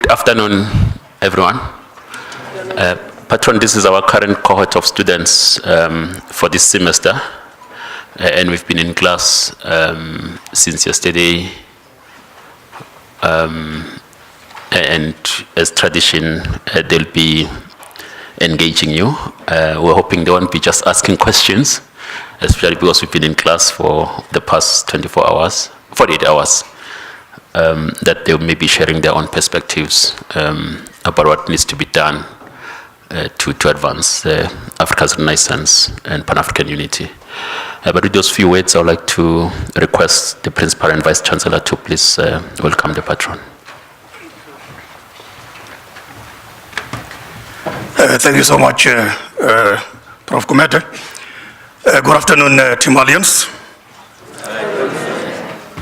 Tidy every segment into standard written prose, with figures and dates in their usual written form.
Good afternoon, everyone. Patron, this is our current cohort of students for this semester, and we've been in class since yesterday, and as tradition, they'll be engaging you. We're hoping they won't be just asking questions, especially because we've been in class for the past 48 hours. That they may be sharing their own perspectives about what needs to be done to advance Africa's renaissance and Pan-African unity. But with those few words, I would like to request the Principal and Vice Chancellor to please welcome the Patron. Thank you so much, Prof. Gumede. Good afternoon, Timalians.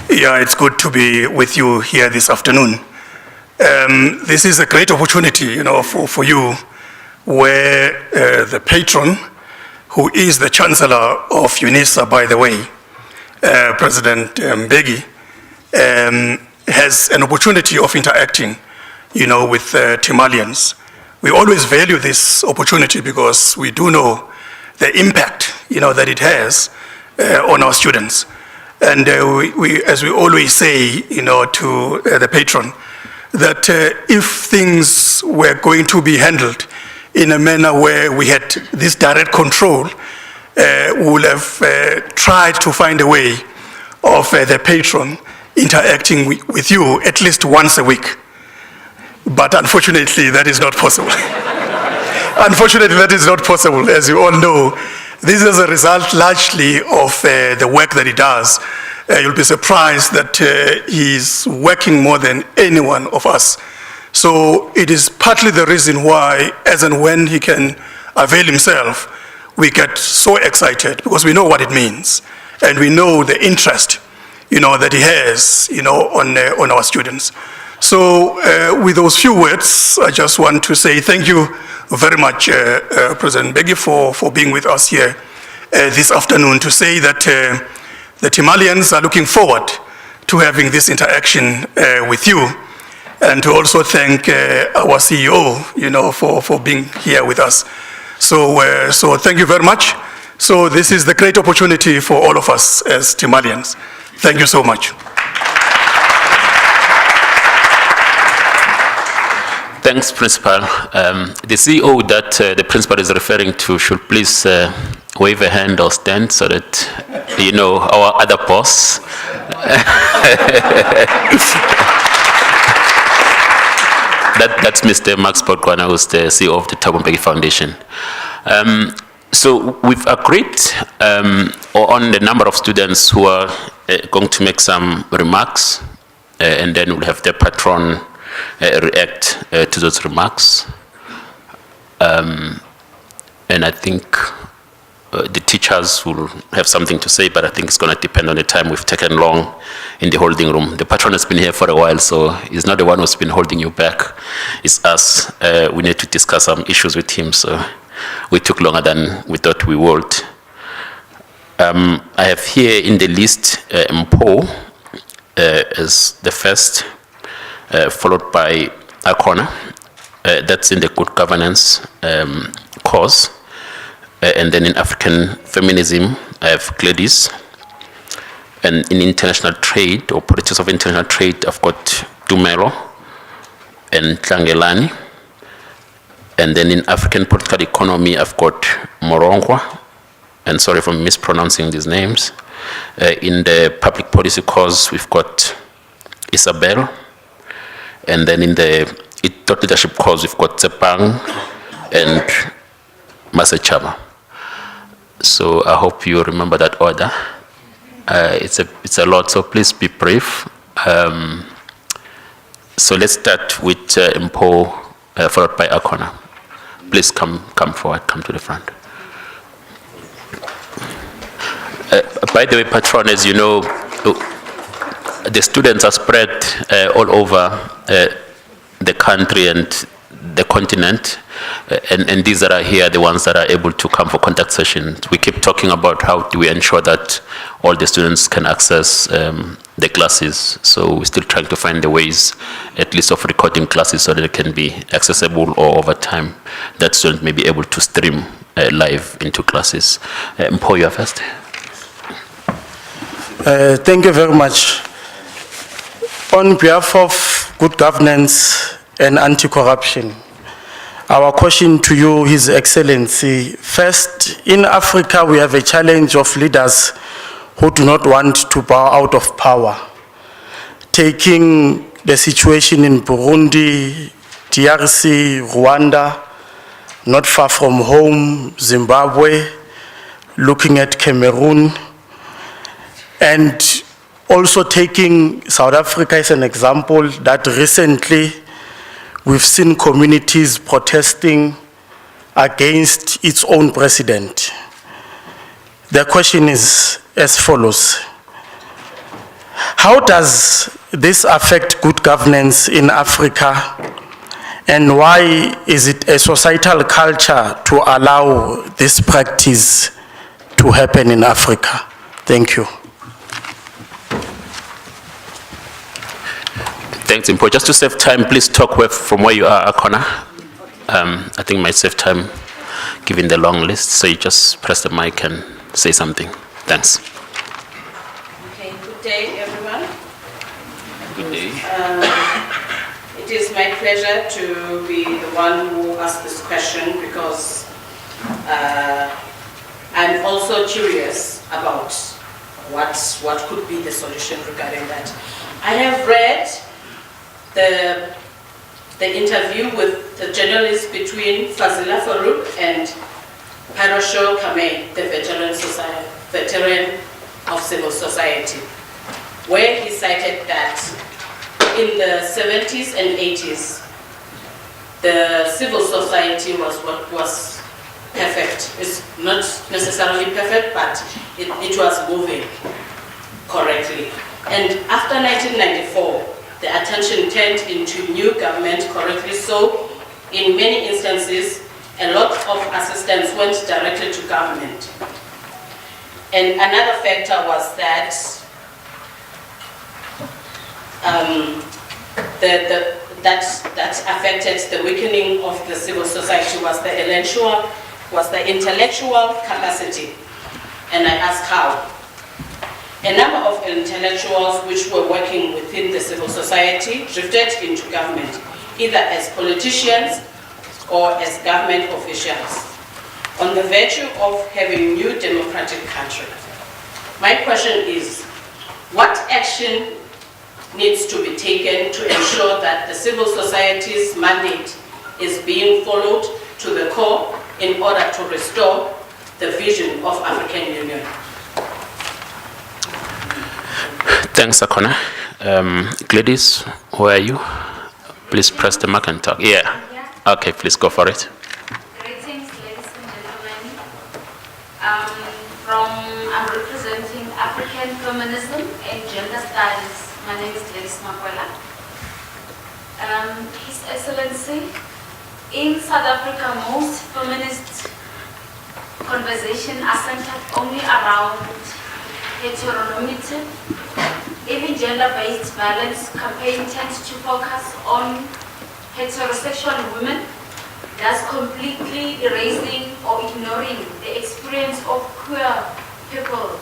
Yeah, it's good to be with you here this afternoon. This is a great opportunity, for you, where the patron, who is the Chancellor of UNISA, by the way, President Mbeki, has an opportunity of interacting, with Timalians. We always value this opportunity because we do know the impact, that it has on our students. And as we always say, to the patron, that if things were going to be handled in a manner where we had this direct control, we would have tried to find a way of the patron interacting with you at least once a week. But unfortunately, that is not possible. Unfortunately, that is not possible, as you all know. This is a result largely of the work that he does. You'll be surprised that he's working more than any one of us. So it is partly the reason why, as and when he can avail himself, we get so excited because we know what it means. And we know the interest, that he has, on our students. So with those few words, I just want to say thank you very much, President Mbeki, for being with us here this afternoon, to say that the Timalians are looking forward to having this interaction with you, and to also thank our CEO, for being here with us. So thank you very much. So this is the great opportunity for all of us as Timalians. Thank you so much. Thanks, Principal. The CEO that the Principal is referring to should please wave a hand or stand so that our other boss. That's Mr. Max Potgwana, who's the CEO of the Thabo Mbeki Foundation. So we've agreed on the number of students who are going to make some remarks, and then we'll have the patron react to those remarks. And I think the teachers will have something to say, but I think it's going to depend on the time we've taken long in the holding room. The patron has been here for a while, so he's not the one who's been holding you back. It's us. We need to discuss some issues with him, so we took longer than we thought we would. I have here in the list Mpo as the first, followed by Akona. That's in the good governance cause. And then in African feminism, I have Gladys. And in international trade, or politics of international trade, I've got Tumelo and Tlangelani. And then in African political economy, I've got Morongwa. And sorry for mispronouncing these names. In the public policy cause, we've got Isabel. And then in the thought leadership cause, we've got Tsepang and Masechaba. So I hope you remember that order. It's a lot, so please be brief. So let's start with Mpo, followed by Akona. Please come forward, come to the front. By the way, Patron, as you know, the students are spread all over the country, and the continent, and these that are here are the ones that are able to come for contact sessions. We keep talking about how do we ensure that all the students can access the classes, so we're still trying to find the ways, at least of recording classes so that they can be accessible, or over time that students may be able to stream live into classes. Mpho, you are first. Thank you very much. On behalf of good governance and anti-corruption, our question to you, His Excellency. First, in Africa, we have a challenge of leaders who do not want to bow out of power. Taking the situation in Burundi, DRC, Rwanda, not far from home, Zimbabwe, looking at Cameroon, and also taking South Africa as an example, that recently we've seen communities protesting against its own president. The question is as follows: how does this affect good governance in Africa, and why is it a societal culture to allow this practice to happen in Africa? Thank you. Thanks, Mpho. Just to save time, please talk from where you are, Akona. I think it might save time given the long list, so you just press the mic and say something. Thanks. Okay, good day, everyone. Good day. It is my pleasure to be the one who asked this question, because I'm also curious about what could be the solution regarding that. I have read the interview with the journalist between Fazila Farouk and Parosho Kamei, the veteran of civil society, where he cited that in the 70s and 80s, the civil society was what was perfect. It's not necessarily perfect, but it was moving correctly. And after 1994, the attention turned into new government, correctly so. In many instances, a lot of assistance went directly to government. And another factor was that that affected the weakening of the civil society was the intellectual capacity. And I ask how. A number of intellectuals which were working within the civil society drifted into government, either as politicians or as government officials, on the virtue of having new democratic country. My question is, what action needs to be taken to ensure that the civil society's mandate is being followed to the core in order to restore the vision of African Union? Thanks, Akona. Gladys, where are you? Please press the mic and talk. Yeah. Okay, please go for it. Greetings, ladies and gentlemen. I'm representing African Feminism and Gender Studies. My name is Gladys Makwela. His Excellency, in South Africa, most feminist conversations are centered only around heteronormative. Even gender-based violence campaign tends to focus on heterosexual women, thus completely erasing or ignoring the experience of queer people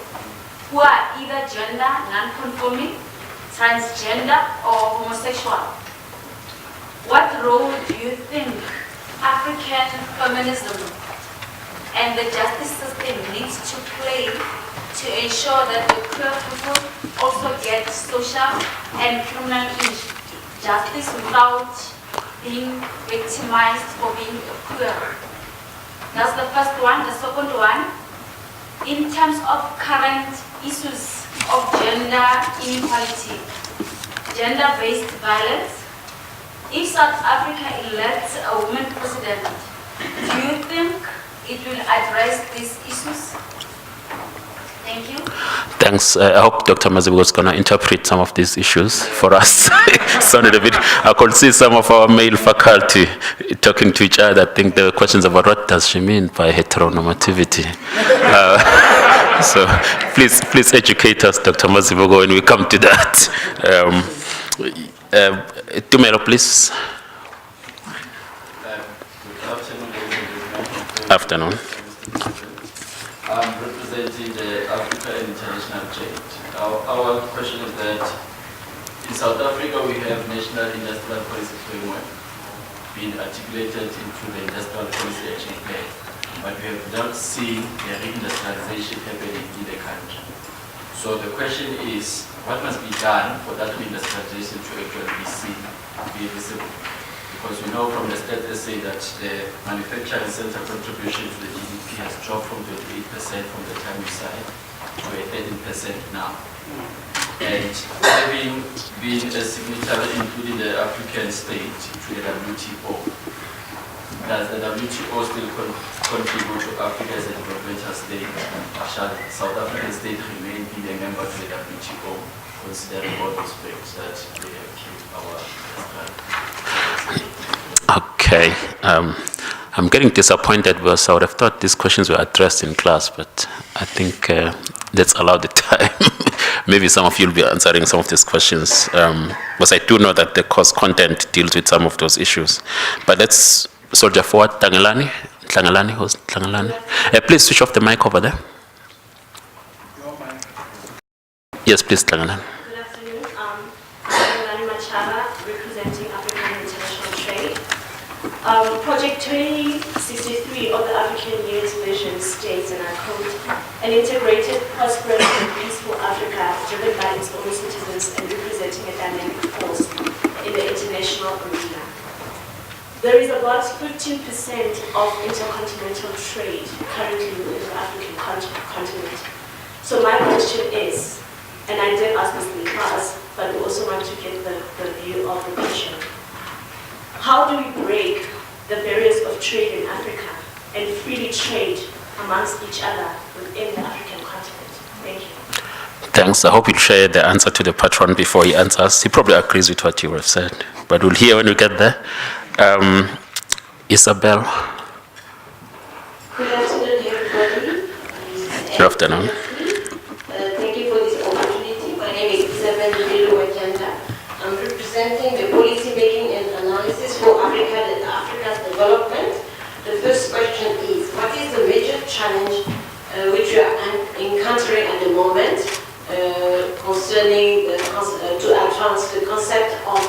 who are either gender non-conforming, transgender, or homosexual. What role do you think African feminism and the justice system needs to play to ensure that the queer people also get social and criminal justice without being victimized for being queer? That's the first one. The second one, in terms of current issues of gender inequality, gender-based violence, if South Africa elects a woman president, do you think it will address these issues? Thank you. Thanks. I hope Dr. Mazibuko is going to interpret some of these issues for us. Sounded a bit. I could see some of our male faculty talking to each other. I think there were questions about what does she mean by heteronormativity. So please educate us, Dr. Mazibuko, when we come to that. Tumelo, please. Afternoon. I'm representing the Africa and International Trade. Our question is that in South Africa we have national industrial policy framework being articulated into the industrial policy action plan, but we have not seen the reindustrialization happening in the country. So the question is, what must be done for that reindustrialization to actually be seen, be visible? Because we know from the stats they say that the manufacturing sector contribution to the GDP has dropped from 28% from the time we signed to 13% now. And having been a signatory, including the African state, to the WTO, does the WTO still contribute to Africa as a developmental state? Shall South African state remain being a member to the WTO, considering all those facts that they have killed our Okay. I'm getting disappointed because I would have thought these questions were addressed in class, but I think let's allow the time. Maybe some of you will be answering some of these questions, because I do know that the course content deals with some of those issues. But let's soldier forward. Tlangelani, host Tlangelani. Please switch off the mic over there. Yes, please, Tlangelani. Good afternoon. I'm Machara, representing African International Trade. Project 2063 of the African Union's vision states, and I quote, an integrated, prosperous, and peaceful Africa driven by its own citizens and representing a dynamic force in the international arena. There is about 15% of intercontinental trade currently within the African continent. So my question is, and I did ask this in class, but we also want to get the view of the patient. How do we break the barriers of trade in Africa and freely trade amongst each other within the African continent? Thank you. Thanks. I hope you'll share the answer to the patron before he answers. He probably agrees with what you have said, but we'll hear when we get there. Isabel. Good afternoon, everybody. Good afternoon. Thank you for this opportunity. My name is Isabel Wajanda. I'm representing the policy making and analysis for Africa's development. The first question is, what is the major challenge which we are encountering at the moment concerning to advance the concept of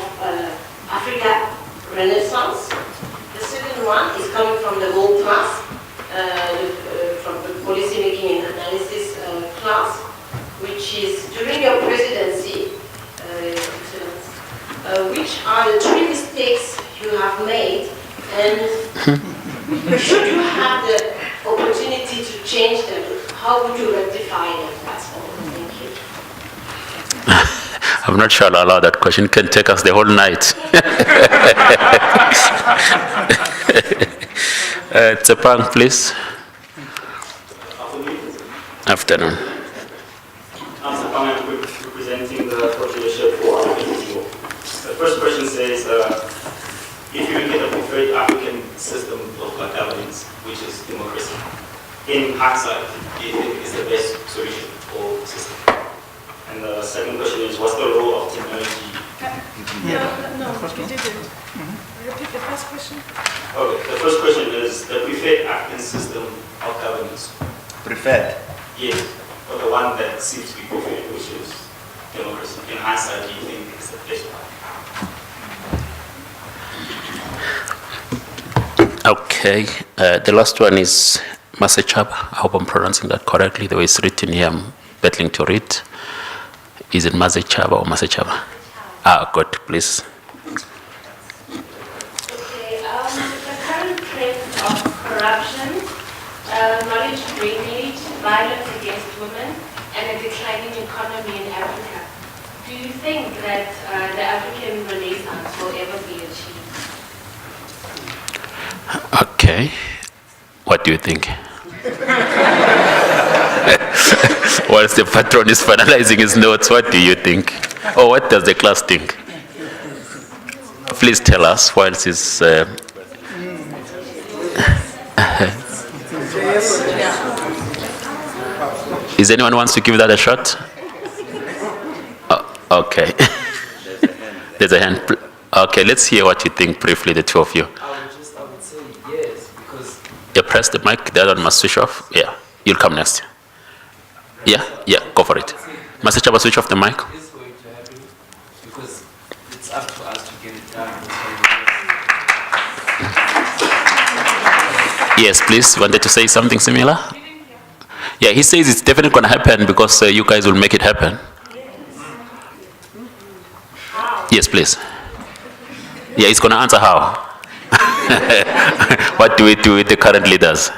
Africa Renaissance? The second one is coming from the gold class, from the policy making and analysis class, which is during your presidency, which are the 3 mistakes you have made, and should you have the opportunity to change them, how would you rectify them? That's all. Thank you. I'm not sure I'll allow that question. It can take us the whole night. Tsepang, please. Afternoon. I'm Tsepang, I'm representing the Coordination for African People. The first question says, if you get a preferred African system of governance, which is democracy, in hindsight, do you think is the best solution or system? And the second question is, what's the role of technology? No, you didn't. Repeat the first question. Okay, the first question is the preferred African system of governance. Preferred? Yes, or the one that seems to be preferred, which is democracy. In hindsight, do you think is the best one? Okay, the last one is Masechaba. I hope I'm pronouncing that correctly. The way it's written here, I'm battling to read. Is it Masechaba or Masechaba? Ah, good, please. Okay, the current trend of corruption, knowledge drainage, violence against women, and a declining economy in Africa. Do you think that the African Renaissance will ever be achieved? Okay, what do you think? Whilst the patron is finalizing his notes, what do you think? Or what does the class think? Please tell us whilst he's... Is anyone wants to give that a shot? Oh, okay. There's a hand. Okay, let's hear what you think briefly, the two of you. I would say yes, because... You press the mic, the other one must switch off. Yeah, you'll come next. Yeah, go for it. Master Chaba, switch off the mic. It's going to happen because it's up to us to get it done. Yes, please. You wanted to say something similar? Yeah, he says it's definitely going to happen because you guys will make it happen. Yes, please. Yeah, he's going to answer how. What do we do with the current leaders?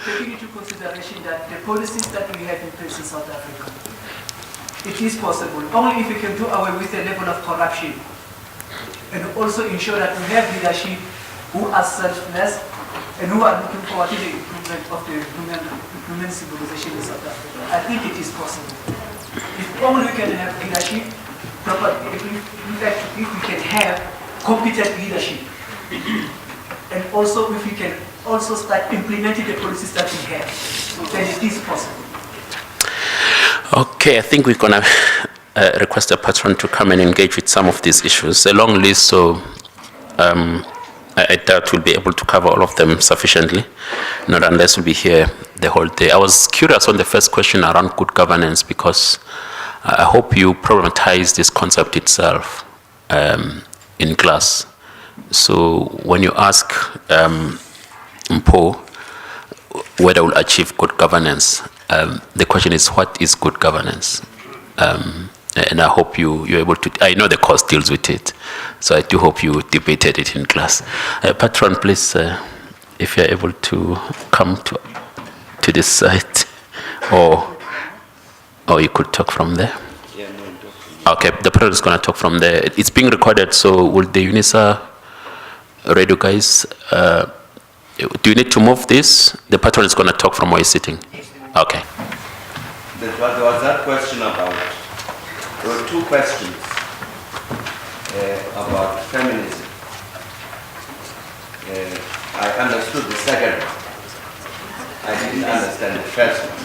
Taking into consideration that the policies that we have in place in South Africa, it is possible, only if we can do away with the level of corruption and also ensure that we have leadership who are selfless and who are looking forward to the improvement of the human civilization in South Africa. I think it is possible. If only we can have leadership, if we can have competent leadership, and also if we can also start implementing the policies that we have, then it is possible. Okay, I think we're going to request a patron to come and engage with some of these issues. A long list, so I doubt we'll be able to cover all of them sufficiently, not unless we'll be here the whole day. I was curious on the first question around good governance because I hope you problematize this concept itself in class. So when you ask Mpo whether we'll achieve good governance, the question is, what is good governance? And I hope you're able to, I know the course deals with it, so I do hope you debated it in class. Patron, please, if you're able to come to this side, or you could talk from there. Okay, the patron is going to talk from there. It's being recorded, so will the UNISA radio guys, do you need to move this? The patron is going to talk from where he's sitting. Okay. There was that question about, there were two questions about feminism. I understood the second one. I didn't understand the first one.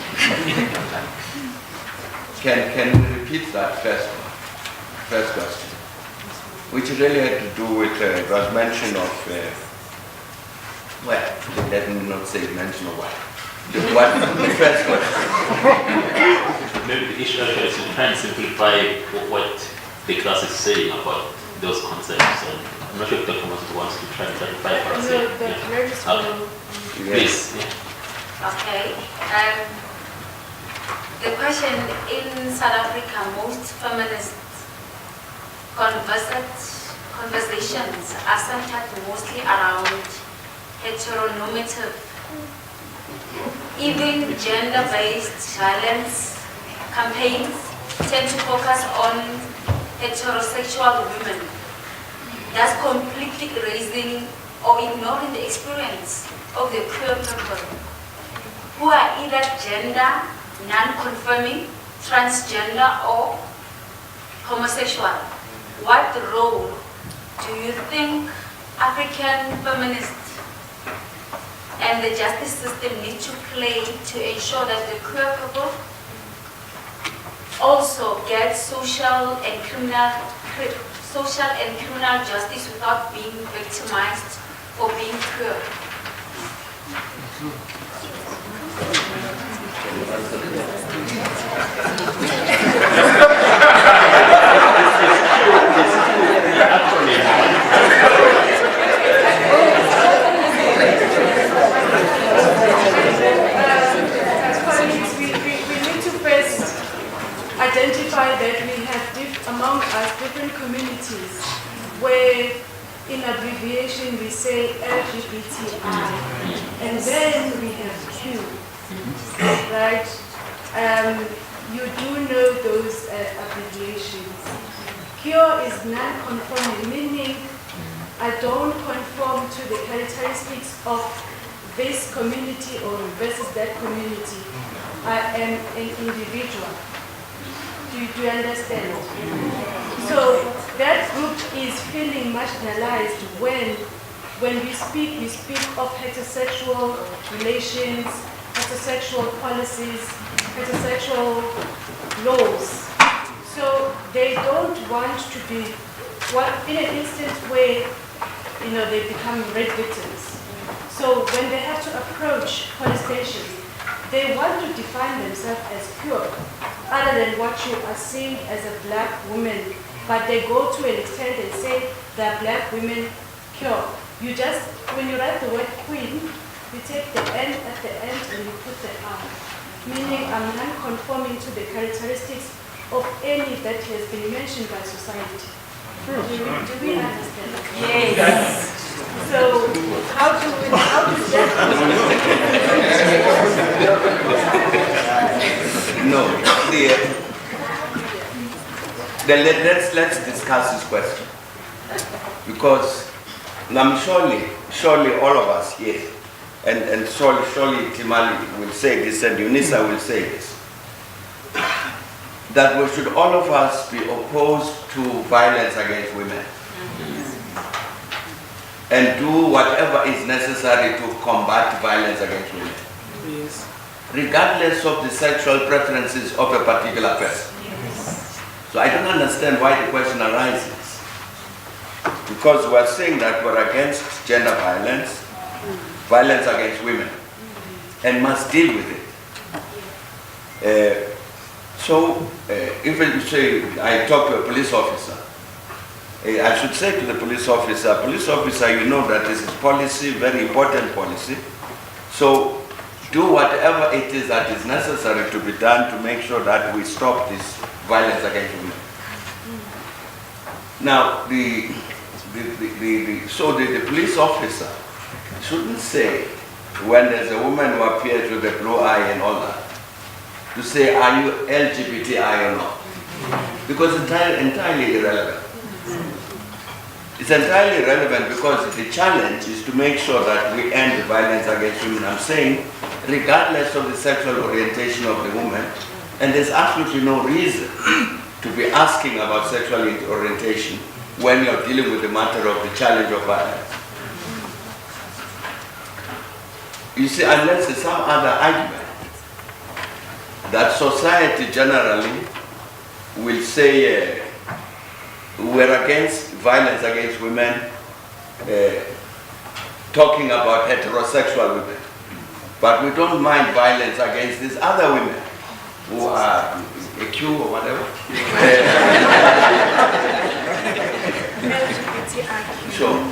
Can you repeat that first question? Which really had to do with, it was mention of, well, let me not say mention of what. What the first question? Maybe the issue actually is to try and simplify what the class is saying about those concepts. And I'm not sure if Dr. Moses wants to try and clarify for us. Please. Yeah. Okay. The question, in South Africa, most feminist conversations are centered mostly around heteronormative, even gender-based violence campaigns tend to focus on heterosexual women, thus completely erasing or ignoring the experience of the queer people who are either gender non-conforming, transgender, or homosexual. What role do you think African feminists and the justice system need to play to ensure that the queer people also get social and criminal justice without being victimized for being queer? Identify that we have among us different communities where in abbreviation we say LGBTI, and then we have Q, right? You do know those abbreviations. Q is non-conforming, meaning I don't conform to the characteristics of this community or versus that community. I am an individual. Do you understand? So that group is feeling marginalized when we speak of heterosexual relations, heterosexual policies, heterosexual laws. So they don't want to be, in an instance where, they become rape victims. So when they have to approach police stations, they want to define themselves as pure, other than what you are seeing as a black woman. But they go to an extent and say they're black women pure. You just, when you write the word queen, you take the N at the end and you put the R, meaning I'm non-conforming to the characteristics of any that has been mentioned by society. Do we understand? Yes. So how do No. Let's discuss this question, because I'm surely all of us here, and surely Timali will say this, and Unisa will say this, that we should all of us be opposed to violence against women and do whatever is necessary to combat violence against women, Yes. regardless of the sexual preferences of a particular person. So I don't understand why the question arises. Because we're saying that we're against gender violence, violence against women, and must deal with it. If you say, I talk to a police officer, I should say to the police officer, you know that this is policy, very important policy. So do whatever it is that is necessary to be done to make sure that we stop this violence against women. Now, the police officer shouldn't say, when there's a woman who appears with a blue eye and all that, to say, are you LGBTI or not? Because it's entirely irrelevant. It's entirely irrelevant because the challenge is to make sure that we end the violence against women. I'm saying, regardless of the sexual orientation of the woman, and there's absolutely no reason to be asking about sexual orientation when you're dealing with the matter of the challenge of violence. You see, unless there's some other argument that society generally will say we're against violence against women, talking about heterosexual women, but we don't mind violence against these other women who are AQ or whatever. Sure.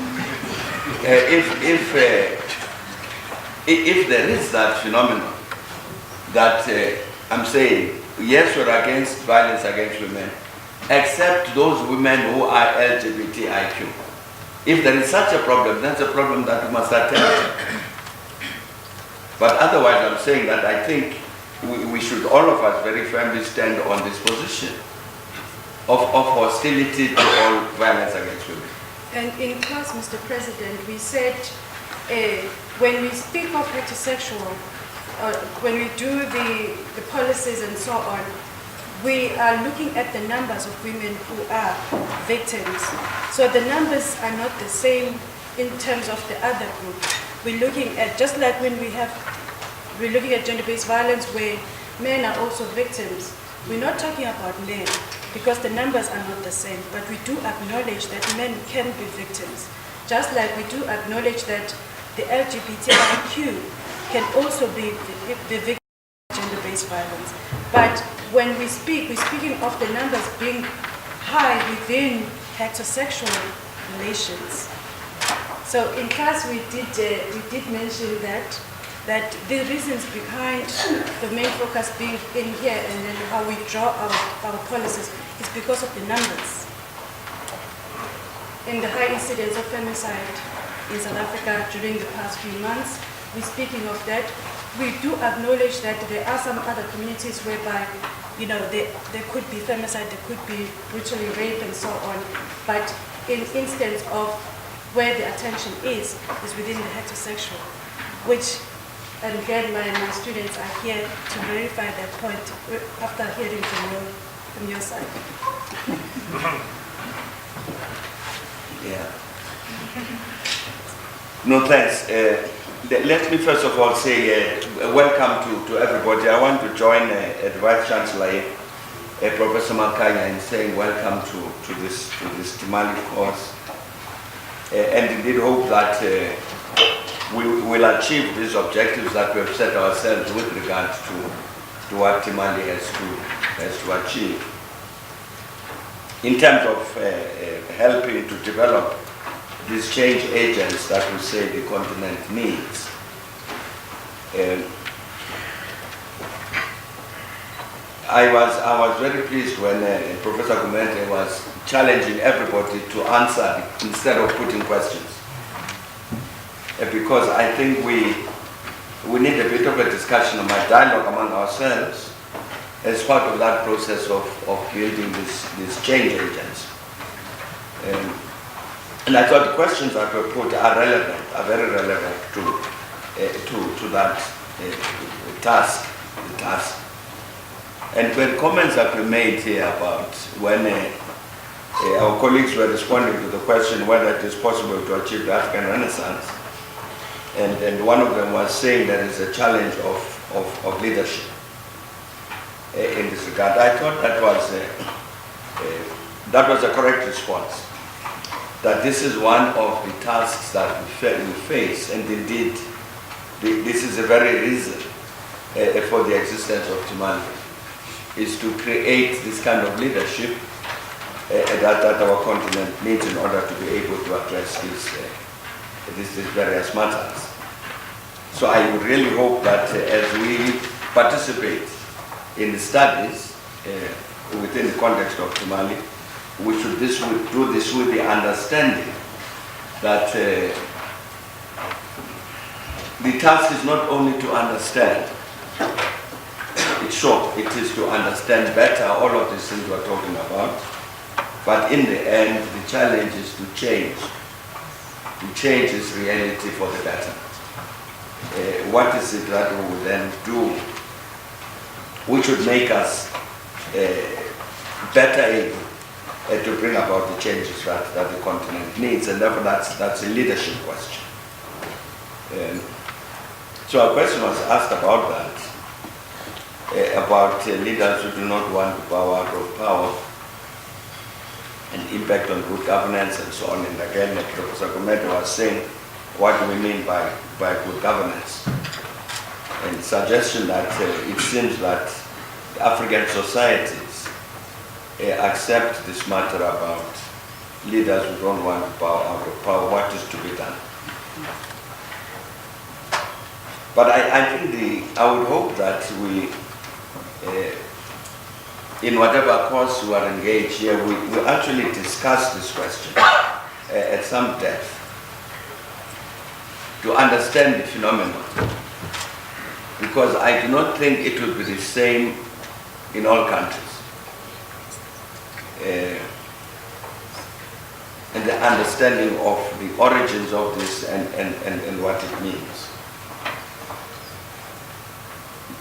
If there is that phenomenon, that I'm saying, yes, we're against violence against women, except those women who are LGBTIQ. If there is such a problem, that's a problem that we must attend. But otherwise, I'm saying that I think we should all of us very firmly stand on this position of hostility to all violence against women. And in class, Mr. President, we said when we speak of heterosexual, when we do the policies and so on, we are looking at the numbers of women who are victims. So the numbers are not the same in terms of the other group. We're looking at, just like when we're looking at gender-based violence where men are also victims, we're not talking about men because the numbers are not the same, but we do acknowledge that men can be victims. Just like we do acknowledge that the LGBTIQ can also be victims of gender-based violence. But when we speak, we're speaking of the numbers being high within heterosexual relations. So in class we did mention that the reasons behind the main focus being in here and then how we draw our policies is because of the numbers. In the high incidence of femicide in South Africa during the past few months, we're speaking of that. We do acknowledge that there are some other communities whereby, there could be femicide, there could be brutally rape and so on. But in instance of where the attention is within the heterosexual which, and again, my students are here to verify that point after hearing from your side. Yeah. No, thanks. Let me first of all say welcome to everybody. I want to join the Vice Chancellor, Professor Makanya, in saying welcome to this Timali course, and indeed hope that we will achieve these objectives that we have set ourselves with regards to what Timali has to achieve. In terms of helping to develop these change agents that we say the continent needs. I was very pleased when Professor Gumente was challenging everybody to answer instead of putting questions. Because I think we need a bit of a discussion, a dialogue among ourselves as part of that process of creating these change agents. And I thought the questions that were put are relevant, are very relevant to that task. And when comments have been made here about when our colleagues were responding to the question whether it is possible to achieve the African Renaissance, and one of them was saying there is a challenge of leadership in this regard. I thought that was a correct response. That this is one of the tasks that we face, and indeed, this is the very reason for the existence of Timali, is to create this kind of leadership that our continent needs in order to be able to address these various matters. So I would really hope that as we participate in the studies within the context of Timali, we should do this with the understanding that the task is not only to understand, it is to understand better all of these things we're talking about, but in the end, the challenge is to change. To change this reality for the better. What is it that we will then do which would make us better able to bring about the changes that the continent needs, and therefore that's a leadership question. So a question was asked about that, about leaders who do not want to bow out of power, and impact on good governance and so on. And again, like Professor Gumente was saying, what do we mean by good governance? And the suggestion that it seems that African societies accept this matter about leaders who don't want to bow out of power, what is to be done. But I think I would hope that we, in whatever course we are engaged here, we actually discuss this question at some depth to understand the phenomenon. Because I do not think it will be the same in all countries. And the understanding of the origins of this and what it means.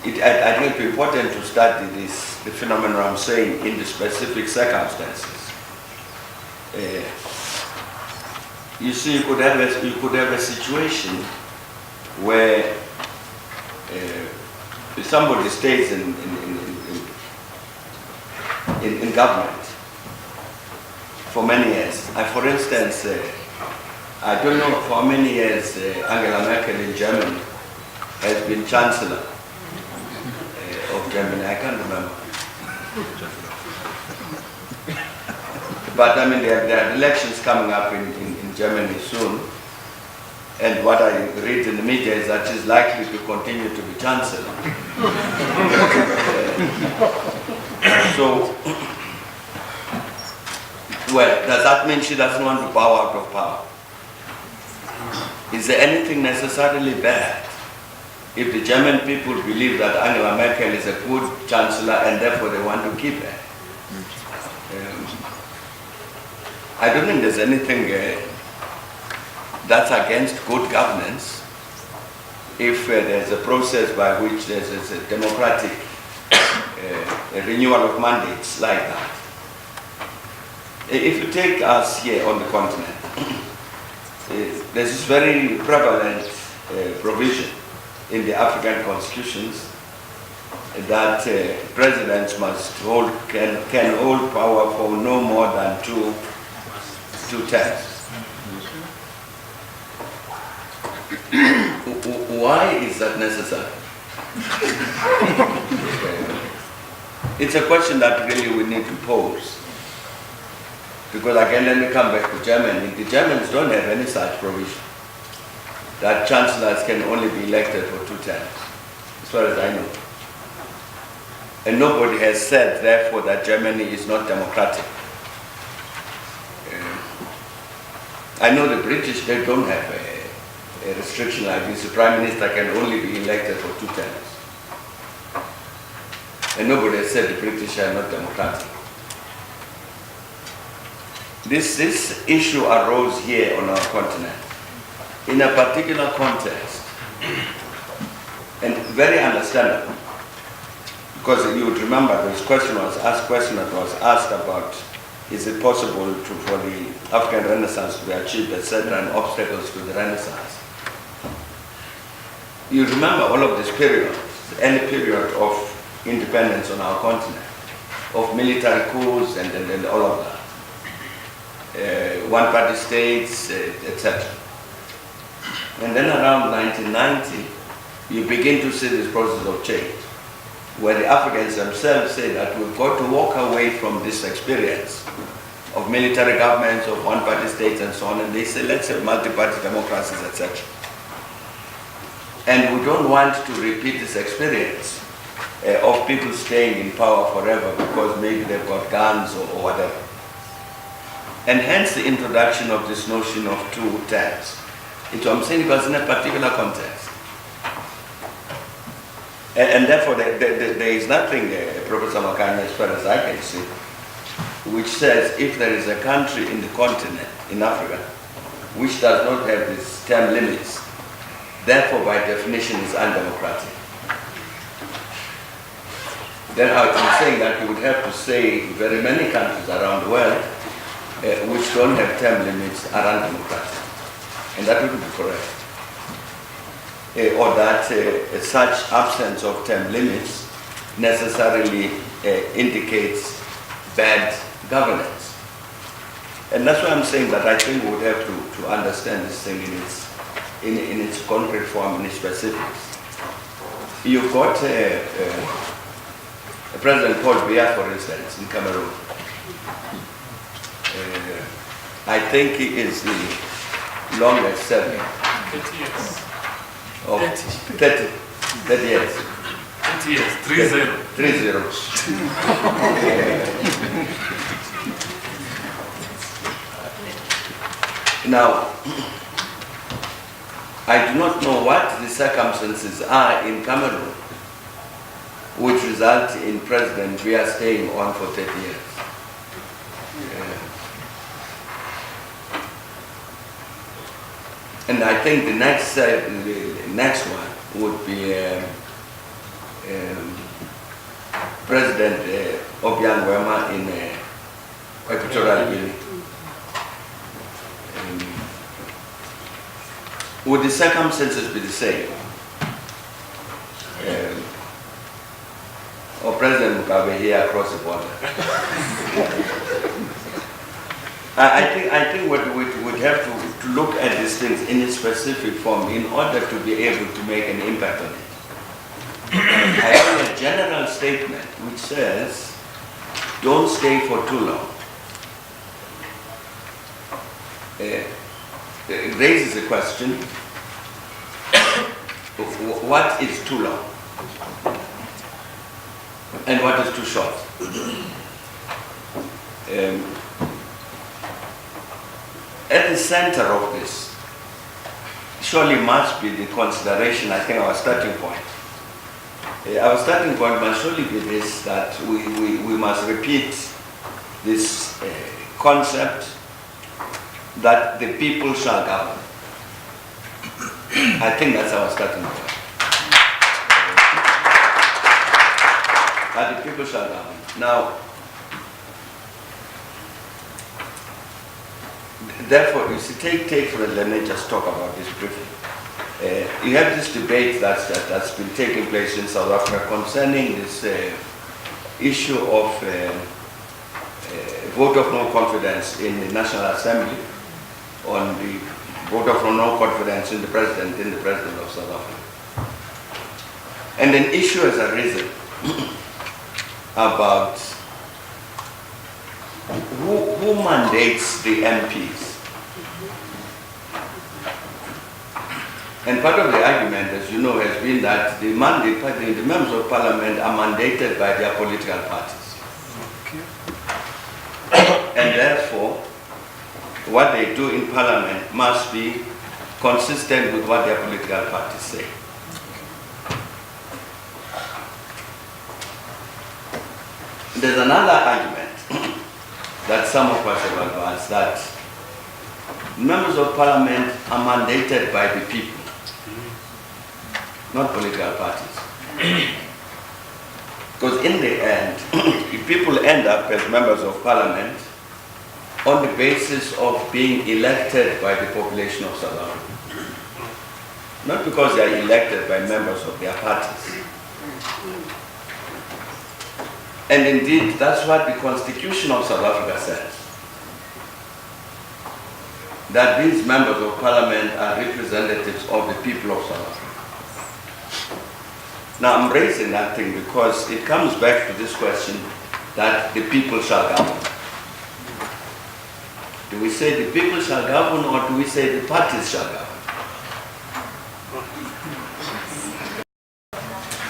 I think it's important to study the phenomenon I'm saying in the specific circumstances. You see, you could have a situation where somebody stays in government for many years. For instance, I don't know for how many years Angela Merkel in Germany has been Chancellor of Germany. I can't remember. But I mean, there are elections coming up in Germany soon. And what I read in the media is that she's likely to continue to be Chancellor. So, well, does that mean she doesn't want to bow out of power? Is there anything necessarily bad if the German people believe that Angela Merkel is a good Chancellor and therefore they want to keep her? I don't think there's anything that's against good governance if there's a process by which there's a democratic a renewal of mandates like that. If you take us here on the continent, there's this very prevalent provision in the African constitutions that presidents can hold power for no more than two terms. Why is that necessary? It's a question that really we need to pose. Because again, let me come back to Germany. The Germans don't have any such provision that chancellors can only be elected for 2 terms, as far as I know. And nobody has said, therefore, that Germany is not democratic. I know the British, they don't have a restriction like this. The Prime Minister can only be elected for 2 terms. And nobody has said the British are not democratic. This issue arose here on our continent in a particular context, and very understandable, because you would remember this question that was asked about, is it possible for the African Renaissance to be achieved, etc., and obstacles to the Renaissance. You remember all of this period, any period of independence on our continent, of military coups and all of that. One-party states, etc. And then around 1990, you begin to see this process of change, where the Africans themselves say that we've got to walk away from this experience of military governments, of one-party states and so on, and they say, let's have multi-party democracies, etc. And we don't want to repeat this experience of people staying in power forever because maybe they've got guns or whatever. And hence the introduction of this notion of 2 terms. It's what I'm saying, because in a particular context. And therefore there is nothing, Professor Makanya, as far as I can see, which says if there is a country in the continent, in Africa, which does not have these term limits, therefore by definition is undemocratic. Then I'm saying that you would have to say very many countries around the world which don't have term limits are undemocratic. And that would be correct. Or that such absence of term limits necessarily indicates bad governance. And that's why I'm saying that I think we would have to understand this thing in its concrete form, in its specifics. You've got President Paul Biya, for instance, in Cameroon. I think he is the longest serving. 30 years. Oh, 30 years. 30 years, 3-0. 3-0. Now, I do not know what the circumstances are in Cameroon which result in President Biya staying on for 30 years. And I think the next one would be President Obiang Wema in Equatorial Guinea. Would the circumstances be the same? Or President Mugabe here across the border? I think what we would have to look at these things in a specific form in order to be able to make an impact on it. I have a general statement which says, don't stay for too long. It raises a question, what is too long? And what is too short? At the center of this surely must be the consideration, I think our starting point. Our starting point must surely be this, that we must repeat this concept that the people shall govern. I think that's our starting point. that the people shall govern. Now, therefore, you see, let me just talk about this briefly. You have this debate that's been taking place in South Africa concerning this issue of vote of no confidence in the National Assembly, on the vote of no confidence in the President of South Africa. And an issue has arisen about who mandates the MPs. And part of the argument, as you know, has been that the members of parliament are mandated by their political parties. And therefore, what they do in parliament must be consistent with what their political parties say. There's another argument that some of us have advanced, that members of parliament are mandated by the people, not political parties. Because in the end, if people end up as members of parliament on the basis of being elected by the population of South Africa, not because they are elected by members of their parties. And indeed, that's what the Constitution of South Africa says, that these members of parliament are representatives of the people of South Africa. Now, I'm raising that thing because it comes back to this question that the people shall govern. Do we say the people shall govern, or do we say the parties shall govern?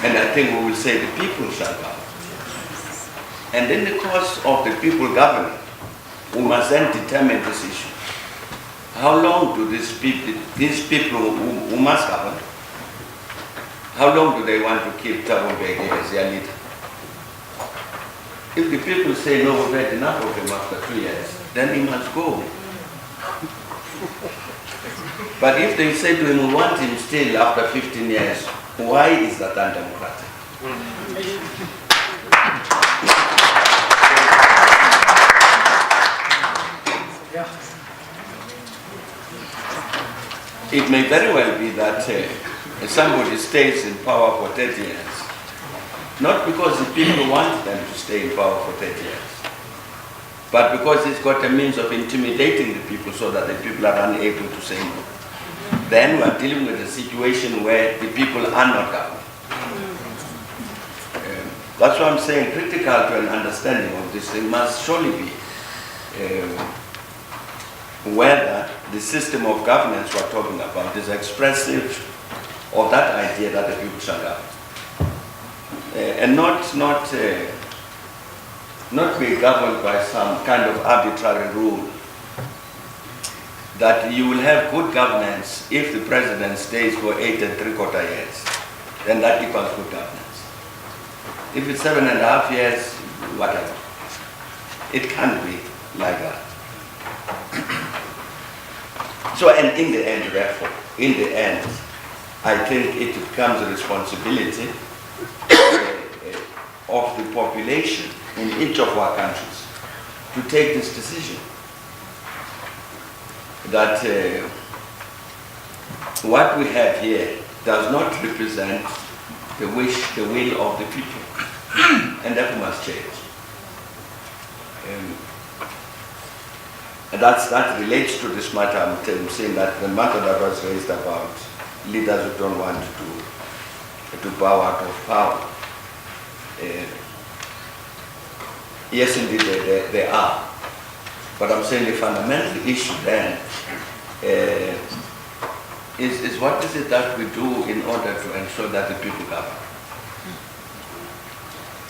And I think we will say the people shall govern. And in the course of the people governing, we must then determine this issue. How long do these people who must govern, how long do they want to keep Thabo Mbeki as their leader? If the people say, no, we've had enough of him after 2 years, then he must go. But if they say to him, we want him still after 15 years, why is that undemocratic? It may very well be that somebody stays in power for 30 years, not because the people want them to stay in power for 30 years, but because it's got a means of intimidating the people so that the people are unable to say no. Then we are dealing with a situation where the people are not governed. That's why I'm saying critical to an understanding of this thing must surely be whether the system of governance we're talking about is expressive of that idea that the people shall govern. And not be governed by some kind of arbitrary rule that you will have good governance if the president stays for 8 3/4 years, then that equals good governance. If it's 7.5 years, whatever. It can't be like that. So, and in the end, therefore, I think it becomes a responsibility of the population in each of our countries to take this decision. That what we have here does not represent the will of the people, and that must change. And that relates to this matter. I'm saying that the matter that was raised about leaders who don't want to bow out of power. Yes, indeed, they are. But I'm saying the fundamental issue then is what is it that we do in order to ensure that the people govern?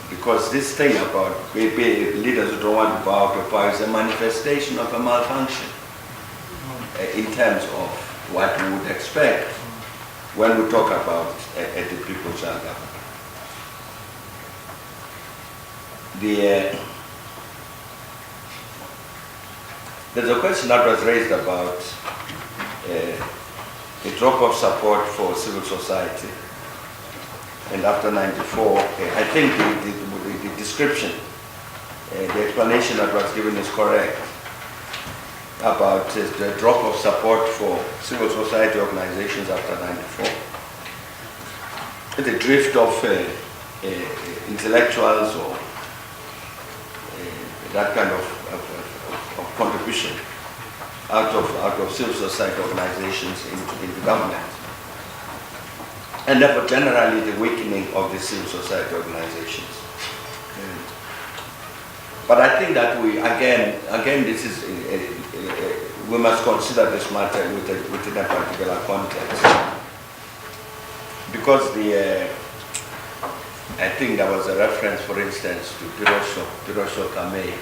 Because this thing about leaders who don't want to bow out of power is a manifestation of a malfunction in terms of what we would expect when we talk about the people shall govern. There's a question that was raised about the drop of support for civil society. and after 94, I think the description, the explanation that was given is correct about the drop of support for civil society organizations after 94. The drift of intellectuals or that kind of contribution out of civil society organizations into the government. And therefore generally the weakening of the civil society organizations. But I think that we, again this is, we must consider this matter within a particular context. Because I think there was a reference, for instance, to Pirosho Kamei.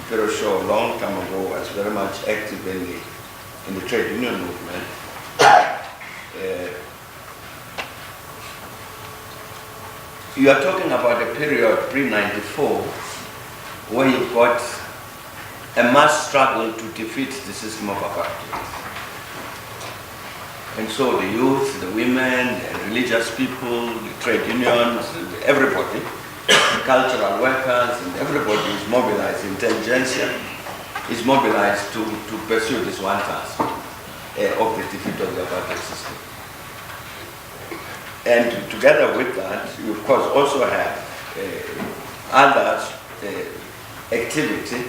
Pirosho, a long time ago, was very much active in the trade union movement. You are talking about a period pre-94 where you've got a mass struggle to defeat the system of apartheid. And so the youth, the women, the religious people, the trade unions, everybody, the cultural workers, and everybody is mobilized, intelligentsia is mobilized to pursue this one task of the defeat of the apartheid system. And together with that, you of course also have other activity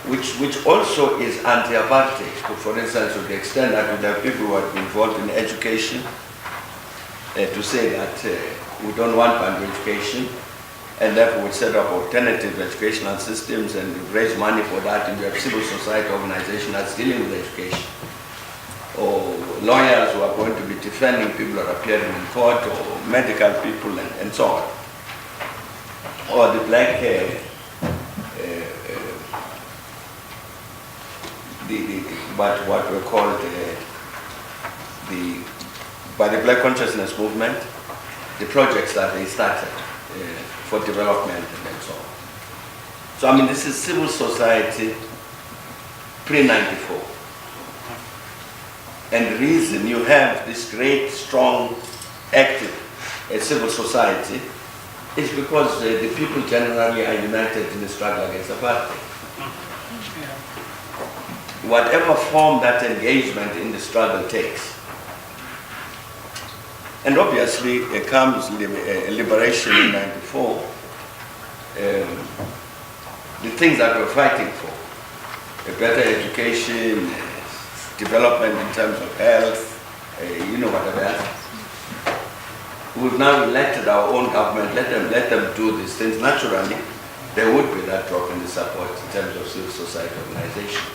which also is anti-apartheid. So for instance, to the extent that there are people who are involved in education, to say that we don't want primary education, and therefore we set up alternative educational systems and raise money for that, and we have civil society organizations that's dealing with education. Or lawyers who are going to be defending people who are appearing in court, or medical people, and so on. Or the black, what we call by the Black Consciousness Movement, the projects that they started for development and so on. So I mean, this is civil society pre-94. And the reason you have this great, strong, active civil society is because the people generally are united in the struggle against apartheid. Whatever form that engagement in the struggle takes. And obviously, it comes liberation in 94. The things that we're fighting for, a better education, development in terms of health, you know whatever else. We've now elected our own government, let them do these things. Naturally, there would be that drop in the support in terms of civil society organizations.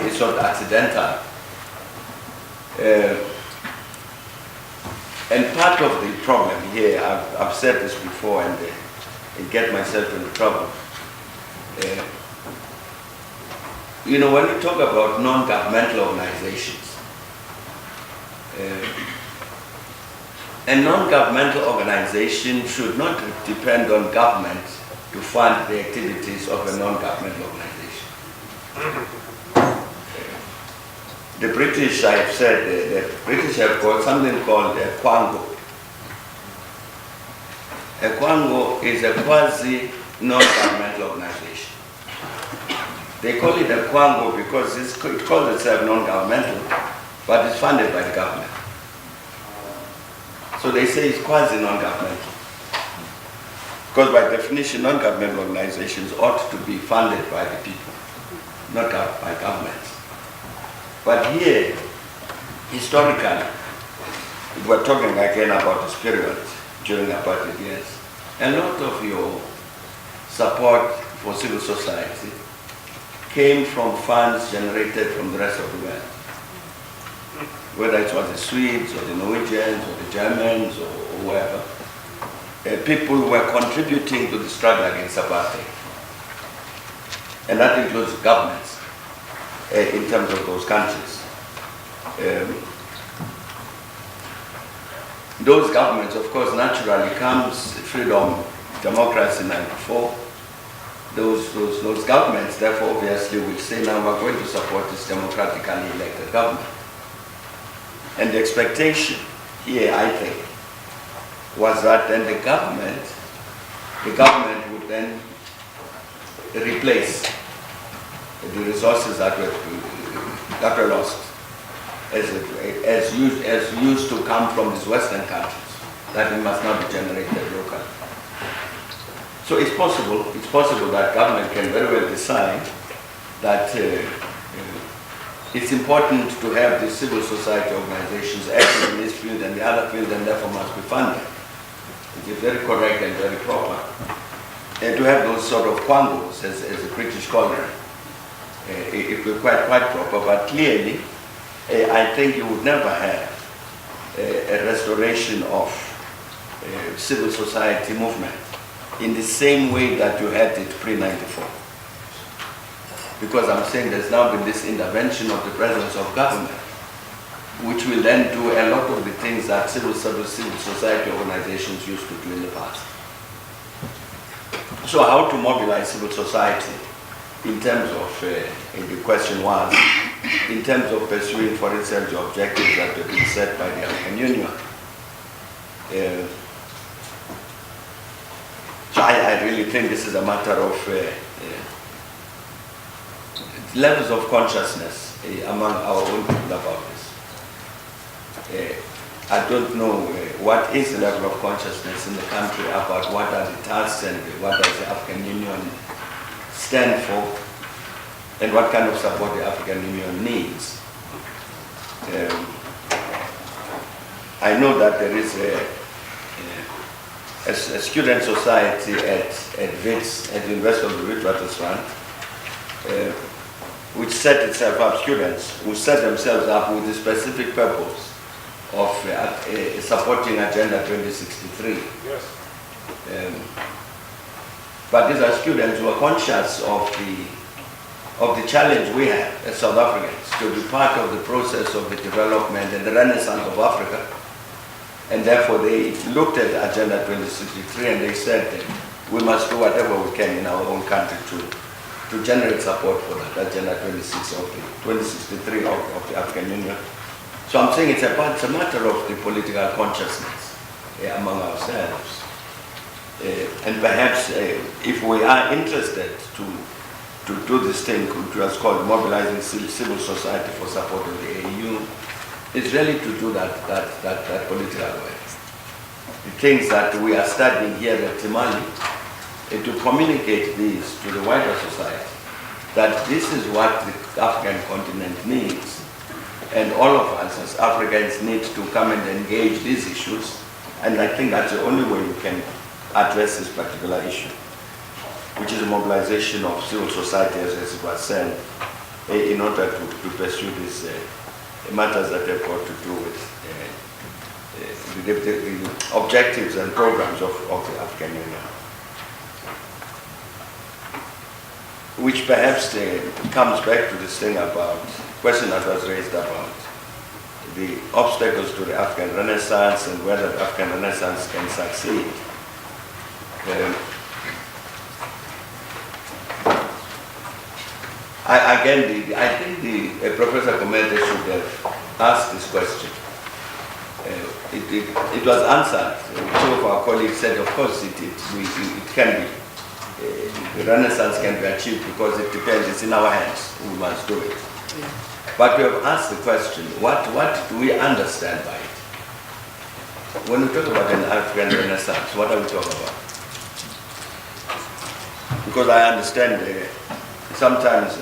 It's not accidental. And part of the problem here, I've said this before and get myself into trouble. You know, when we talk about non-governmental organizations, a non-governmental organization should not depend on government to fund the activities of a non-governmental organization. The British, I have said, the British have got something called a Kwango. A Kwango is a quasi-non-governmental organization. They call it a Kwango because it calls itself non-governmental, but it's funded by the government. So they say it's quasi-non-governmental. Because by definition, non-governmental organizations ought to be funded by the people, not by governments. But here, historically, we're talking again about this period during apartheid years. A lot of your support for civil society came from funds generated from the rest of the world. Whether it was the Swedes or the Norwegians or the Germans or whoever, people were contributing to the struggle against apartheid. And that includes governments in terms of those countries. Those governments, of course, naturally comes freedom, democracy, 94. Those governments, therefore, obviously will say, now we're going to support this democratically elected government. And the expectation here, I think, was that then the government would then replace the resources that were lost as used to come from these Western countries, that it must not be generated locally. So it's possible that government can very well decide that it's important to have the civil society organizations active in this field and the other field, and therefore must be funded. It is very correct and very proper. And to have those sort of quangos, as the British call them, it will be quite proper, but clearly, I think you would never have a restoration of civil society movement in the same way that you had it pre-94. Because I'm saying there's now been this intervention of the presence of government, which will then do a lot of the things that civil society organizations used to do in the past. So how to mobilize civil society in terms of, the question was, in terms of pursuing, for instance, the objectives that have been set by the African Union. So I really think this is a matter of levels of consciousness among our own people about this. I don't know what is the level of consciousness in the country about what are the tasks and what does the African Union stand for and what kind of support the African Union needs. I know that there is a student society at WITS, at the University of the Witwatersrand, which set itself up, students who set themselves up with the specific purpose of supporting Agenda 2063. Yes. But these are students who are conscious of the challenge we have as South Africans to be part of the process of the development and the renaissance of Africa. And therefore they looked at Agenda 2063 and they said that we must do whatever we can in our own country to generate support for that Agenda 2063 of the African Union. So I'm saying it's a matter of the political consciousness among ourselves. And perhaps if we are interested to do this thing, which was called mobilizing civil society for support of the AU, it's really to do that political work. The things that we are studying here at Timali, to communicate these to the wider society, that this is what the African continent needs. And all of us as Africans need to come and engage these issues. And I think that's the only way we can address this particular issue, which is the mobilization of civil society, as it was said, in order to pursue these matters that have got to do with the objectives and programs of the African Union. Which perhaps comes back to this thing about, question that was raised about the obstacles to the African Renaissance and whether the African Renaissance can succeed. I think Professor Komete should have asked this question. It was answered. Two of our colleagues said, of course, it can be. The Renaissance can be achieved because it depends, it's in our hands. We must do it. But we have asked the question, what do we understand by it? When we talk about an African Renaissance, what are we talking about? Because I understand sometimes,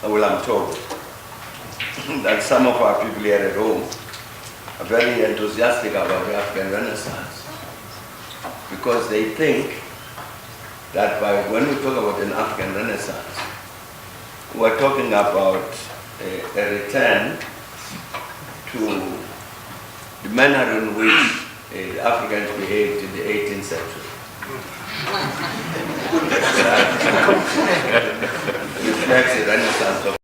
I'm told that some of our people here at home are very enthusiastic about the African Renaissance because they think that when we talk about an African Renaissance, we're talking about a return to the manner in which the Africans behaved in the 18th century. Reflects the Renaissance of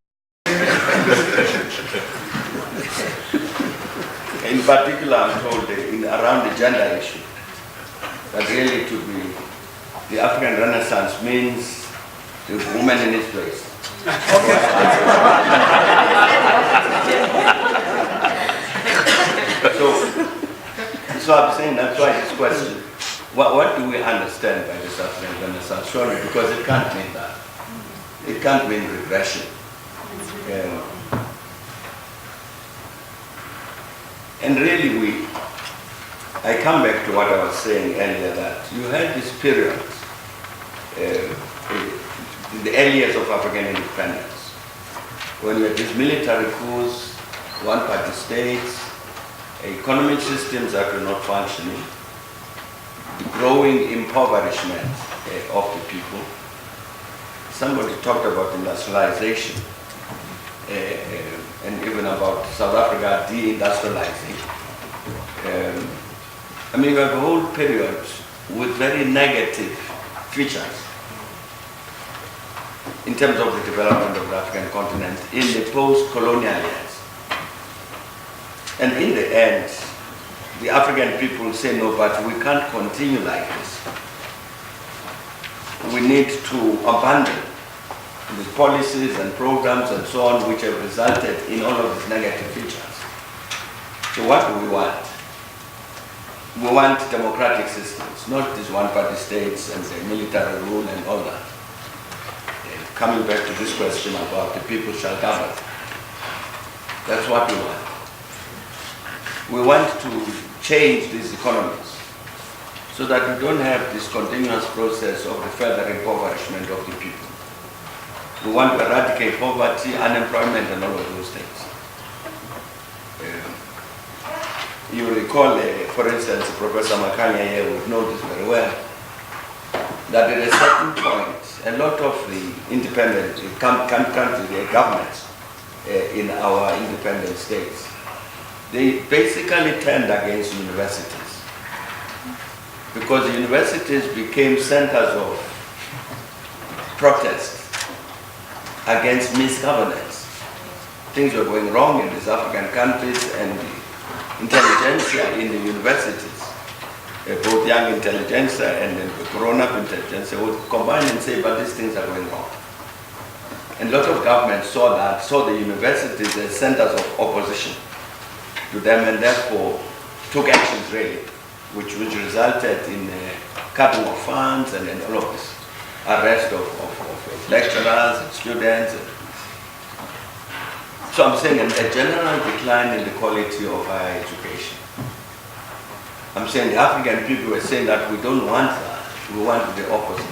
in particular, I'm told around the gender issue, that really to be the African Renaissance means the woman in its place. So I'm saying that's why this question, what do we understand by this African Renaissance? Surely, because it can't mean that. It can't mean regression. And really I come back to what I was saying earlier, that you had this period, in the early years of African independence, when you had these military coups, one-party states, economic systems that were not functioning, the growing impoverishment of the people. Somebody talked about industrialization and even about South Africa de-industrializing. I mean, we have a whole period with very negative features in terms of the development of the African continent in the post-colonial years. And in the end, the African people say, no, but we can't continue like this. We need to abandon the policies and programs and so on which have resulted in all of these negative features. So what do we want? We want democratic systems, not these one-party states and the military rule and all that. Coming back to this question about the people shall govern. That's what we want. We want to change these economies so that we don't have this continuous process of the further impoverishment of the people. We want to eradicate poverty, unemployment, and all of those things. You recall, for instance, Professor Makanya here would know this very well, that at a certain point, a lot of the independent countries, the governments in our independent states, they basically turned against universities because the universities became centers of protest against misgovernance. Things were going wrong in these African countries, and the intelligentsia in the universities, both young intelligentsia and the grown-up intelligentsia, would combine and say, but these things are going wrong. And a lot of governments saw the universities as centers of opposition to them, and therefore took actions really, which resulted in cutting of funds and all of this, arrest of lecturers and students. So I'm saying a general decline in the quality of higher education. I'm saying the African people were saying that we don't want that, we want the opposite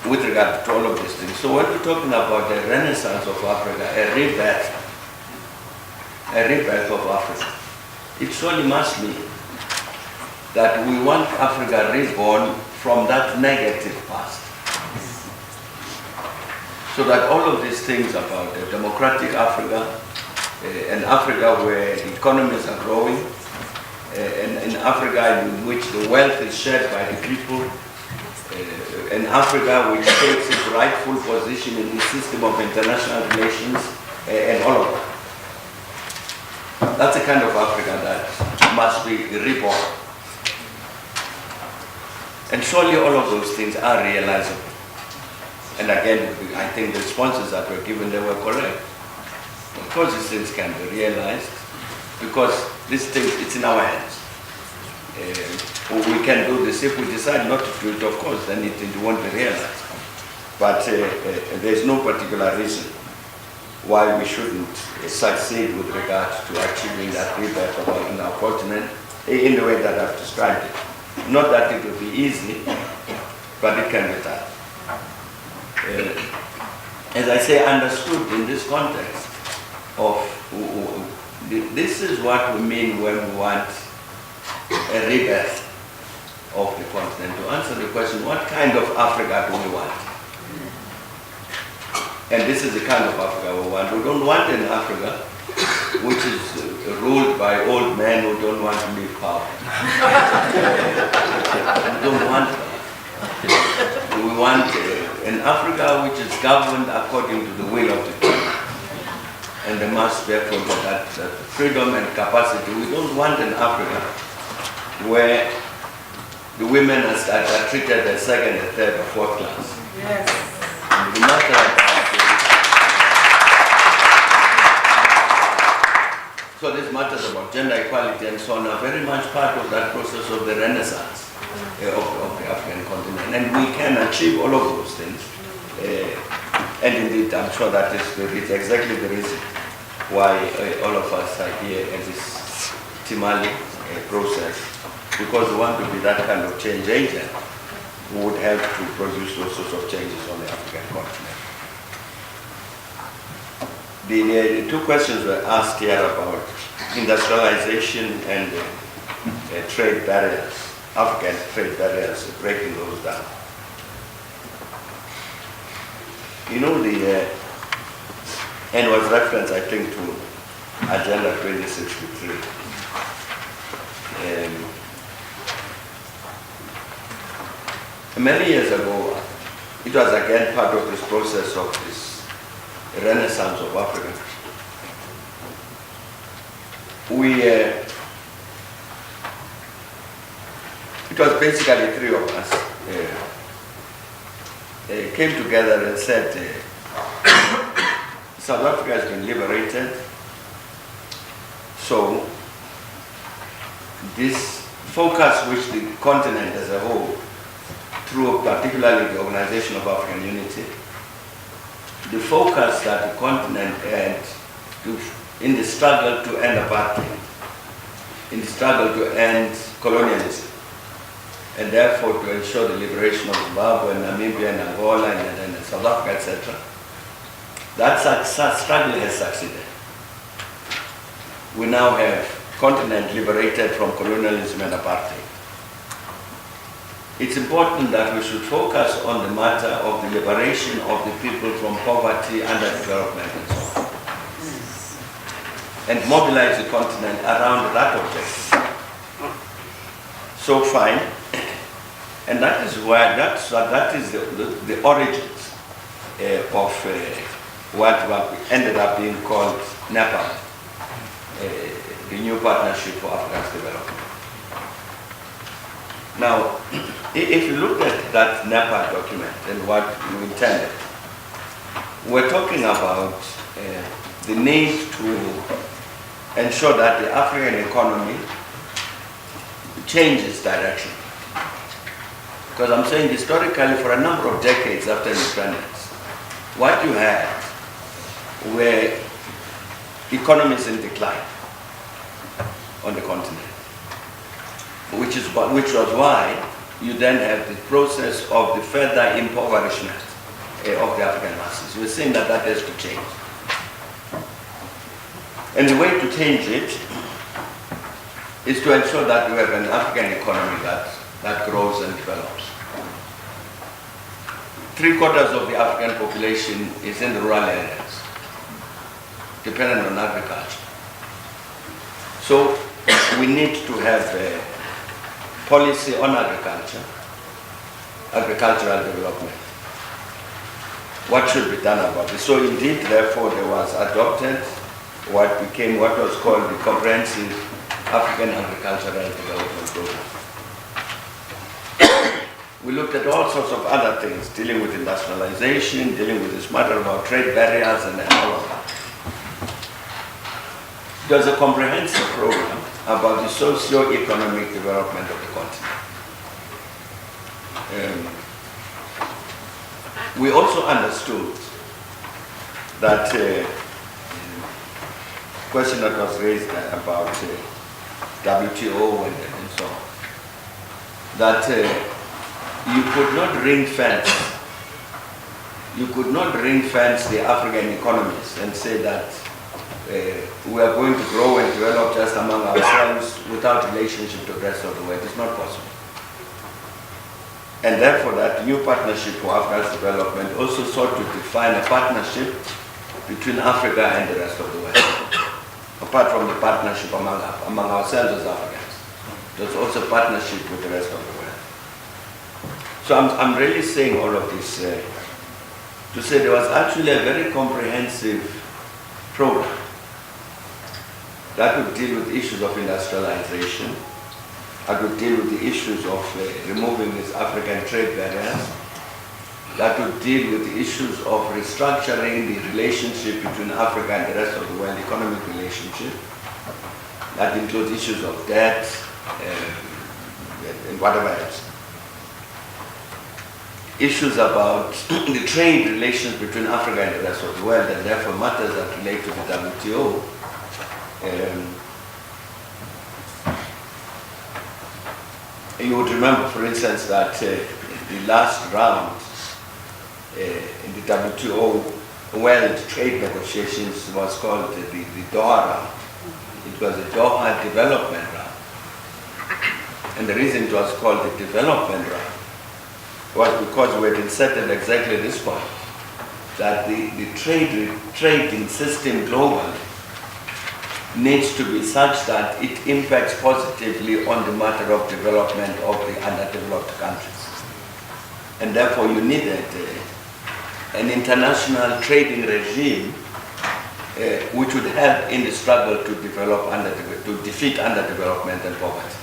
with regard to all of these things. So when we're talking about the renaissance of Africa, a rebirth of Africa, it surely must mean that we want Africa reborn from that negative past. So that all of these things about a democratic Africa, an Africa where the economies are growing, an Africa in which the wealth is shared by the people, an Africa which takes its rightful position in the system of international relations, and all of that. That's the kind of Africa that must be reborn. And surely all of those things are realizable. And again, I think the responses that were given, they were correct. Of course, these things can be realized because these things, it's in our hands. We can do this. If we decide not to do it, of course, then it won't be realized. But there's no particular reason why we shouldn't succeed with regard to achieving that rebirth of our continent in the way that I've described it. Not that it will be easy, but it can be done. As I say, understood in this context of this is what we mean when we want a rebirth of the continent. To answer the question, what kind of Africa do we want? And this is the kind of Africa we want. We don't want an Africa which is ruled by old men who don't want to leave power. We don't want that. We want an Africa which is governed according to the will of the people. And there must therefore be that freedom and capacity. We don't want an Africa where the women are treated as second, and third, or fourth class. Yes. And we must have So these matters about gender equality and so on are very much part of that process of the renaissance of the African continent. And we can achieve all of those things. And indeed, I'm sure that it's exactly the reason why all of us are here at this Timali process, because we want to be that kind of change agent who would help to produce those sorts of changes on the African continent. The two questions were asked here about industrialization and trade barriers, African trade barriers, breaking those down. You know, and was reference, I think, to Agenda 2063. Many years ago, it was again part of this process of this renaissance of Africa. It was basically three of us came together and said, South Africa has been liberated, so this focus which the continent as a whole, through particularly the Organization of African Unity, the focus that the continent had in the struggle to end apartheid, in the struggle to end colonialism, and therefore to ensure the liberation of Zimbabwe, Namibia, and Angola, and South Africa, etc. That struggle has succeeded. We now have continent liberated from colonialism and apartheid. It's important that we should focus on the matter of the liberation of the people from poverty, underdevelopment, and so on, and mobilize the continent around that objective. So fine. And that is why that is the origins of what ended up being called NEPAD, the New Partnership for Africa's Development. Now, if you look at that NEPAD document and what you intended, we're talking about the need to ensure that the African economy changes direction. Because I'm saying historically, for a number of decades after independence, what you had were economies in decline on the continent, which was why you then have the process of the further impoverishment of the African masses. We're saying that has to change. And the way to change it is to ensure that we have an African economy that grows and develops. 3/4 of the African population is in the rural areas, dependent on agriculture. So we need to have a policy on agriculture, agricultural development. What should be done about it? So indeed, therefore, there was adopted what was called the Comprehensive African Agricultural Development Program. We looked at all sorts of other things, dealing with industrialization, dealing with this matter about trade barriers and all of that. There's a comprehensive program about the socio-economic development of the continent. We also understood that question that was raised about WTO and so on, that you could not ring fence the African economies and say that we are going to grow and develop just among ourselves without relationship to the rest of the world. It's not possible. And therefore that new partnership for Africa's development also sought to define a partnership between Africa and the rest of the world. Apart from the partnership among ourselves as Africans, there's also partnership with the rest of the world. So I'm really saying all of this to say there was actually a very comprehensive program that would deal with issues of industrialization, that would deal with the issues of removing these African trade barriers, that would deal with the issues of restructuring the relationship between Africa and the rest of the world, economic relationship, That includes issues of debt and whatever else. Issues about the trade relations between Africa and the rest of the world, and therefore matters that relate to the WTO. You would remember, for instance, that the last round in the WTO World Trade Negotiations was called the Doha round. It was the Doha Development Round. And the reason it was called the Development Round was because we had inserted exactly this point, that the trading system globally needs to be such that it impacts positively on the matter of development of the underdeveloped countries. And therefore you needed an international trading regime which would help in the struggle to defeat underdevelopment and poverty.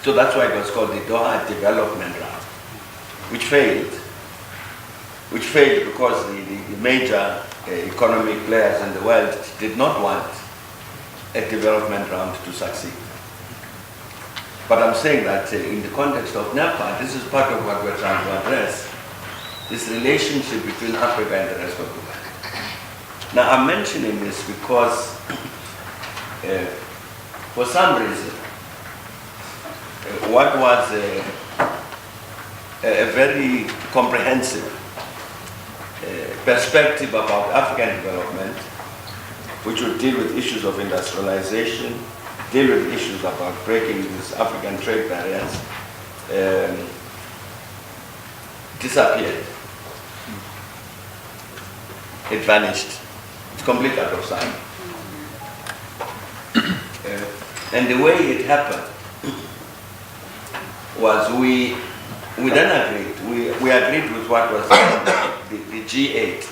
So that's why it was called the Doha Development Round, which failed because the major economic players in the world did not want a development round to succeed. But I'm saying that in the context of NEPA, this is part of what we're trying to address, this relationship between Africa and the rest of the world. Now I'm mentioning this because for some reason, what was a very comprehensive perspective about African development, which would deal with issues of industrialization, deal with issues about breaking these African trade barriers, disappeared. It vanished. It's completely out of sight. And the way it happened was we then agreed. We agreed with what was the G8,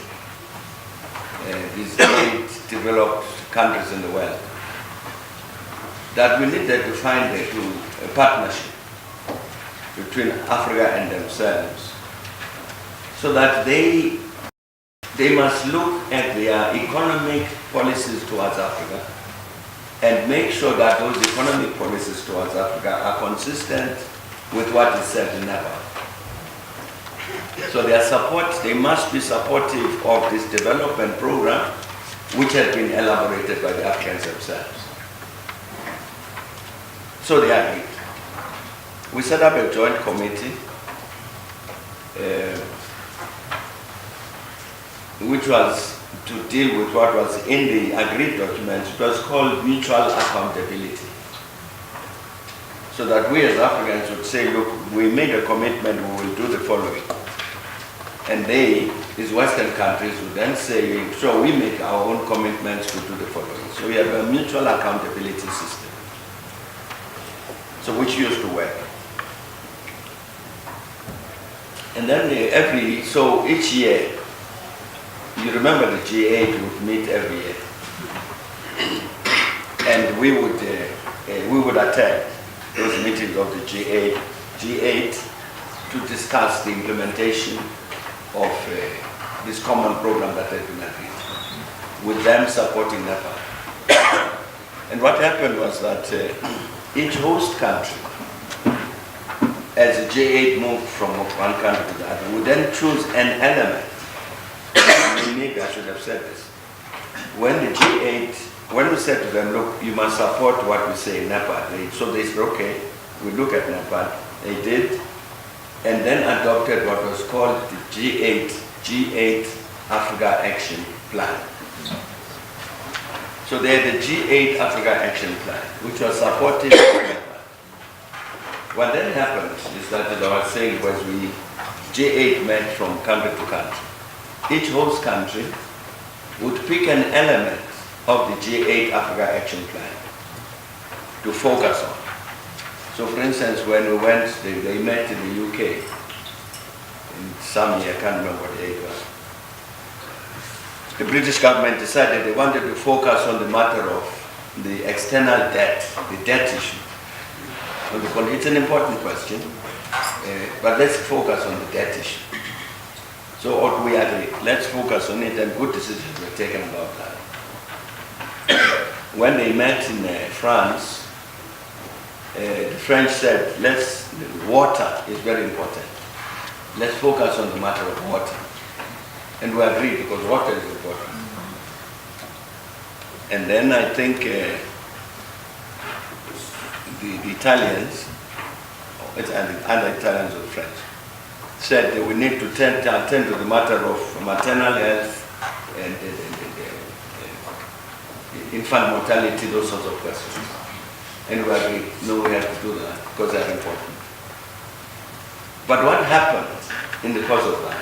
these 8 developed countries in the world, that we needed to find a partnership between Africa and themselves, so that they must look at their economic policies towards Africa and make sure that those economic policies towards Africa are consistent with what is said in NEPA. So they must be supportive of this development program, which has been elaborated by the Africans themselves. So they agreed. We set up a joint committee, which was to deal with what was in the agreed document. It was called mutual accountability. So that we as Africans would say, look, we made a commitment, we will do the following. And they, these Western countries, would then say, sure, we make our own commitments to do the following. So we have a mutual accountability system, so which used to work. And then so each year, you remember the G8 would meet every year. And we would attend those meetings of the G8 to discuss the implementation of this common program that had been agreed, with them supporting NEPA. And what happened was that each host country, as the G8 moved from one country to the other, would then choose an element. Maybe I should have said this. When the G8, when we said to them, look, you must support what we say in NEPA, so they said, okay, we look at NEPA. They did, and then adopted what was called the G8 Africa Action Plan. So they had the G8 Africa Action Plan, which was supported by NEPA. What then happened is that, as I was saying, was G8 met from country to country. Each host country would pick an element of the G8 Africa Action Plan to focus on. So for instance, when we went, they met in the UK in some year, I can't remember what year it was. The British government decided they wanted to focus on the matter of the external debt, the debt issue. It's an important question, but let's focus on the debt issue. So what we agreed, let's focus on it, and good decisions were taken about that. when they met in France, the French said, water is very important. Let's focus on the matter of water. And we agreed because water is important. And then I think the Italians, either Italians or French, said that we need to attend to the matter of maternal health and infant mortality, those sorts of questions. And we agreed, no, we have to do that because they're important. But what happened in the course of that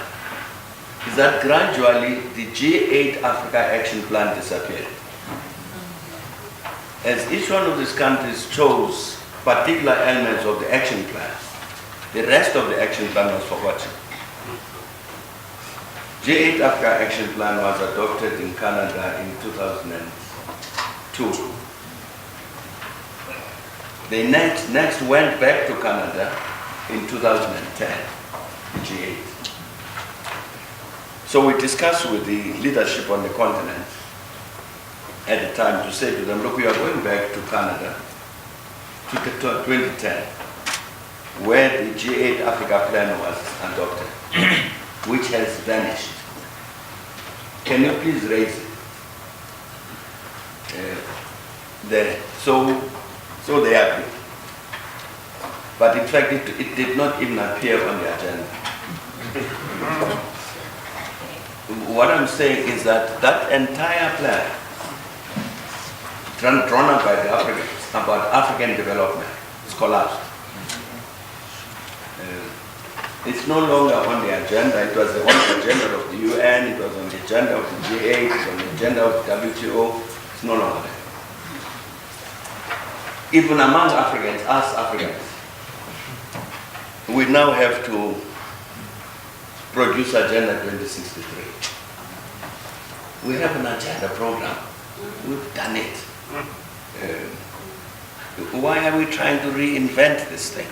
is that gradually the G8 Africa Action Plan disappeared. As each one of these countries chose particular elements of the action plan, the rest of the action plan was forgotten. G8 Africa Action Plan was adopted in Canada in 2002. They next went back to Canada in 2010, G8. So we discussed with the leadership on the continent at the time to say to them, look, we are going back to Canada to 2010, where the G8 Africa plan was adopted, which has vanished. Can you please raise it? So they agreed. But in fact, it did not even appear on the agenda. What I'm saying is that that entire plan drawn up by the Africans about African development is collapsed. It's no longer on the agenda. It was on the agenda of the UN, it was on the agenda of the G8, it was on the agenda of the WTO. It's no longer there. Even among Africans, us Africans, we now have to produce Agenda 2063. We have an agenda program. We've done it. Why are we trying to reinvent this thing?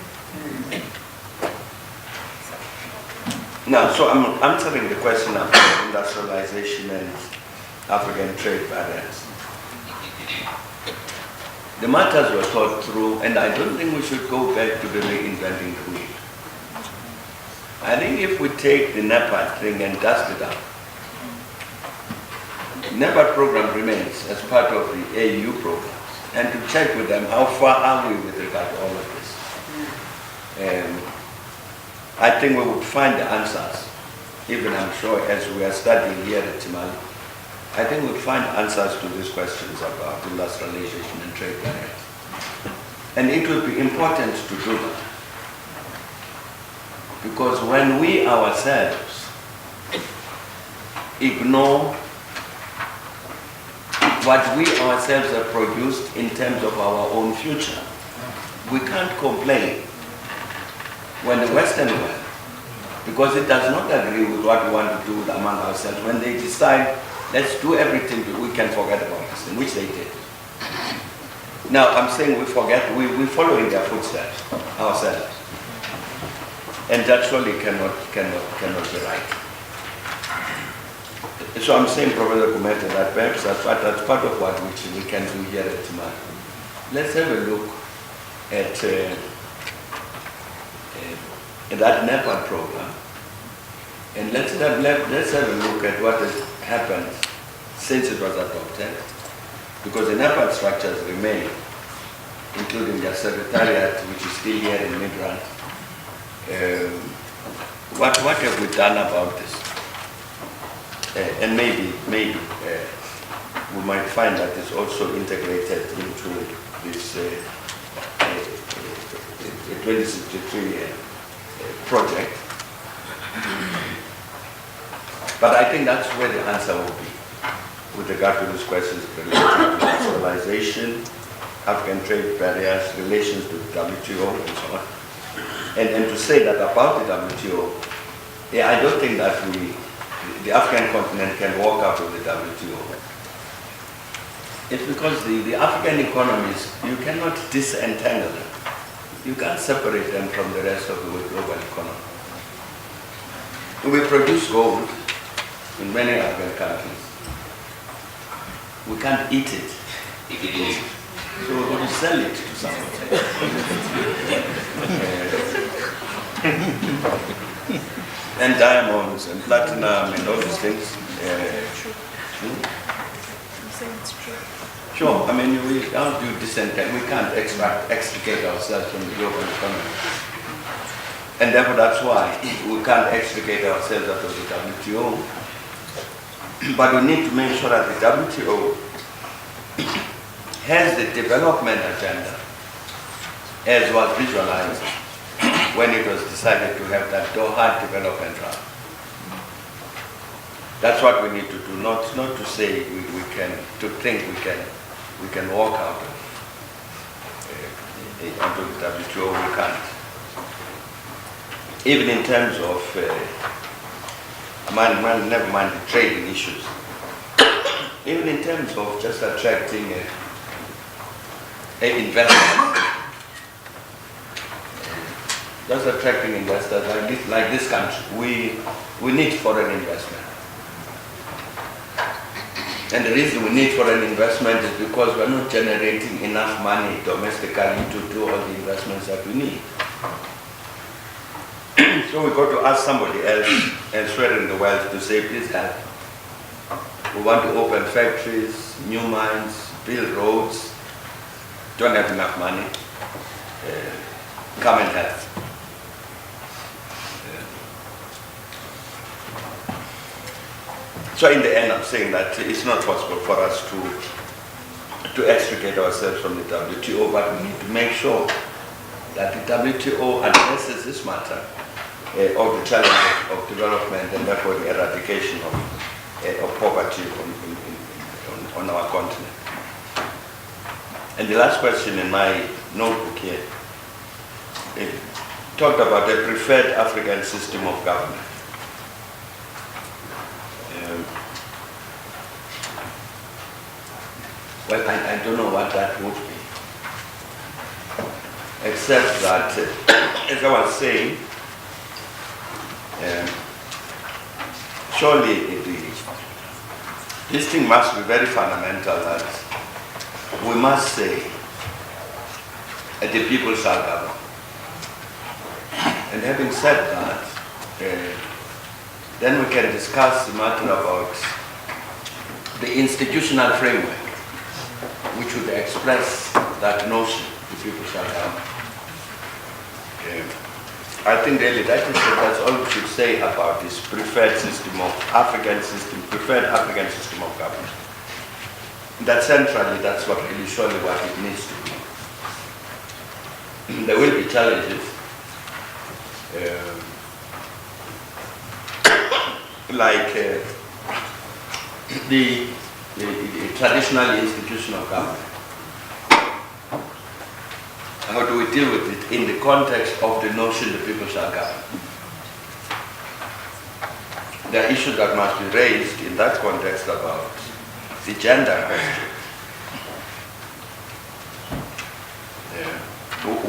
Now, so I'm answering the question of industrialization and African trade barriers. The matters were thought through, and I don't think we should go back to the reinventing the wheel. I think if we take the NEPAD thing and dust it up, the NEPAD program remains as part of the AU programs, and to check with them how far are we with regard to all of this. I think we would find the answers, even I'm sure as we are studying here at Timali. I think we'll find answers to these questions about industrialization and trade barriers. And it will be important to do that. Because when we ourselves ignore what we ourselves have produced in terms of our own future, we can't complain when the Western world, because it does not agree with what we want to do among ourselves, when they decide, let's do everything that we can forget about this, in which they did. Now, I'm saying we forget, we follow in their footsteps ourselves. And that surely cannot be right. So I'm saying, Professor Kumete, that perhaps that's part of what we can do here at Timali. Let's have a look at that NEPAD program, and let's have a look at what has happened since it was adopted, because the NEPAD structures remain, including their secretariat, which is still here in Midrand. What have we done about this? And maybe we might find that it's also integrated into this 2063 project. But I think that's where the answer will be with regard to these questions related to industrialization, African trade barriers, relations to the WTO, and so on. And to say that about the WTO, I don't think that the African continent can walk out of the WTO. It's because the African economies, you cannot disentangle them. You can't separate them from the rest of the global economy. We produce gold in many African countries. We can't eat it So we're going to sell it to someone. And diamonds and platinum and all these things. Sure, I mean, we can't do this and that. We can't extricate ourselves from the global economy. And therefore, that's why we can't extricate ourselves out of the WTO. But we need to make sure that the WTO has the development agenda as was visualized when it was decided to have that Doha development round. That's what we need to do, not to say we can, to think we can walk out of onto the WTO. We can't. Even in terms of, never mind the trading issues, even in terms of just attracting investment, just attracting investors like this country, we need foreign investment. And the reason we need foreign investment is because we're not generating enough money domestically to do all the investments that we need. So we've got to ask somebody else elsewhere in the world to say, please help. We want to open factories, new mines, build roads. Don't have enough money. Come and help. So in the end, I'm saying that it's not possible for us to extricate ourselves from the WTO, but we need to make sure that the WTO addresses this matter of the challenge of development and therefore the eradication of poverty on our continent. And the last question in my notebook here, it talked about the preferred African system of government. Well, I don't know what that would be, except that, as I was saying, surely this thing must be very fundamental, that we must say that the people shall govern. And having said that, then we can discuss the matter about the institutional framework which would express that notion, the people shall govern. I think really that's all we should say about this preferred African system of government. That centrally, that's what really surely what it needs to be. There will be challenges, like the traditional institution of government. How do we deal with it in the context of the notion the people shall govern? There are issues that must be raised in that context about the gender question.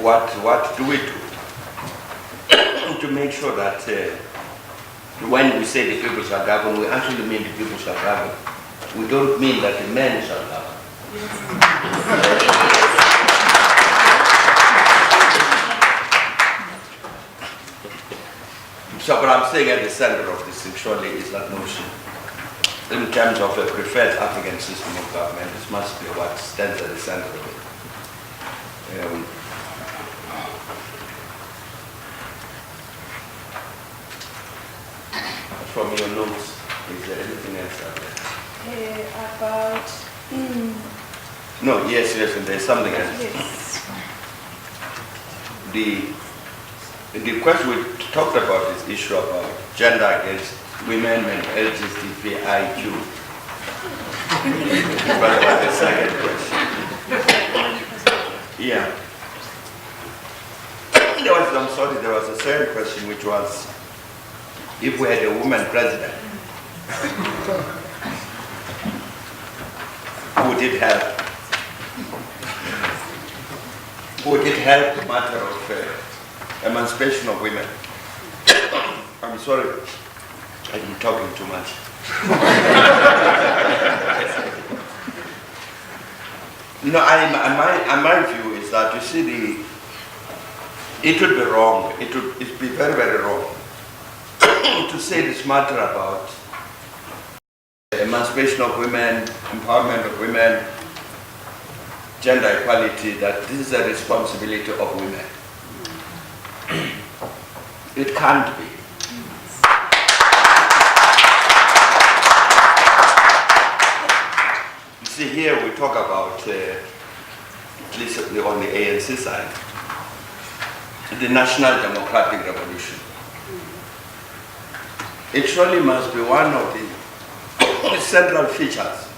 What do we do to make sure that when we say the people shall govern, we actually mean the people shall govern? We don't mean that the men shall govern. So what I'm saying at the center of this thing surely is that notion. In terms of a preferred African system of government, this must be what stands at the center of it. From your notes, is there anything else out there? About... No, yes, and there's something else. Yes. The question we talked about this issue about gender against women and LGBTIQ. But the second question. Yeah. There was a second question which was, if we had a woman president, would it help the matter of emancipation of women? I'm sorry, I've been talking too much. No, my view is that, you see, it would be wrong, it would be very, very wrong to say this matter about emancipation of women, empowerment of women, gender equality, that this is a responsibility of women. It can't be. You see, here we talk about, at least on the ANC side, the National Democratic Revolution. It surely must be one of the central features,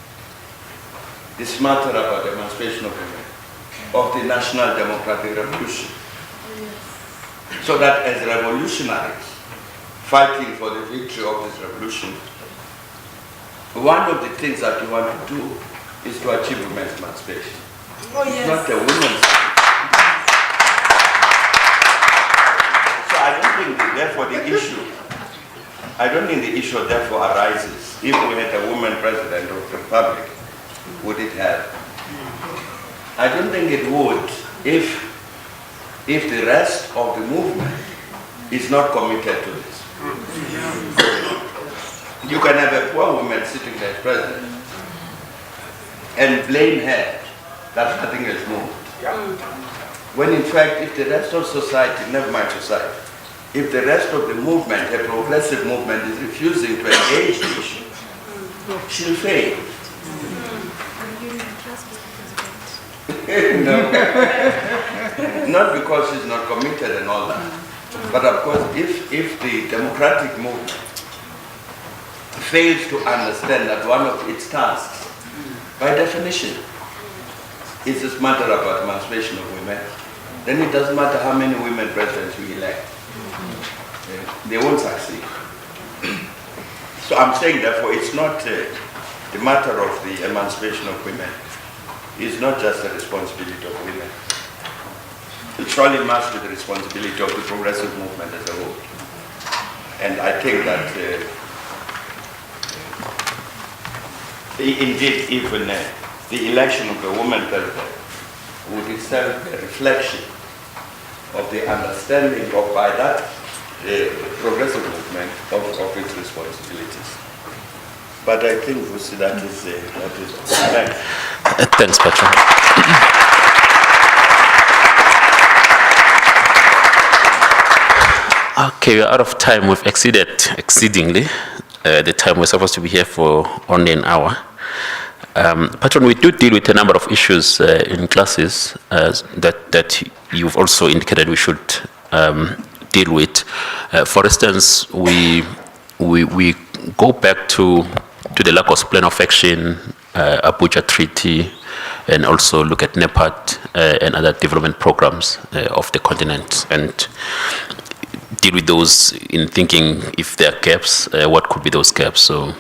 this matter about emancipation of women, of the National Democratic Revolution. So that as revolutionaries fighting for the victory of this revolution, one of the things that we want to do is to achieve women's emancipation. Oh, yes. Not the women's. So I don't think therefore the issue therefore arises. If we had a woman president of the republic, would it have? I don't think it would if the rest of the movement is not committed to this. You can have a poor woman sitting there as president and blame her that nothing has moved. When in fact, if the rest of society, never mind society, if the rest of the movement, a progressive movement, is refusing to engage the issue, she'll fail. No. Not because she's not committed and all that, but of course, if the democratic movement fails to understand that one of its tasks, by definition, is this matter about emancipation of women, then it doesn't matter how many women presidents we elect. They won't succeed. So I'm saying, therefore, it's not the matter of the emancipation of women. It's not just the responsibility of women. It surely must be the responsibility of the progressive movement as a whole. And I think that indeed even the election of the woman president would itself be a reflection of the understanding of, by that progressive movement, of its responsibilities. But I think we see that is thanks. Thanks, Patron. Okay, we're out of time. We've exceedingly the time we're supposed to be here for only an hour. Patron, we do deal with a number of issues in classes that you've also indicated we should deal with. For instance, we go back to the Lagos Plan of Action, Abuja Treaty, and also look at NEPAD and other development programs of the continent, and deal with those in thinking if there are gaps, what could be those gaps. So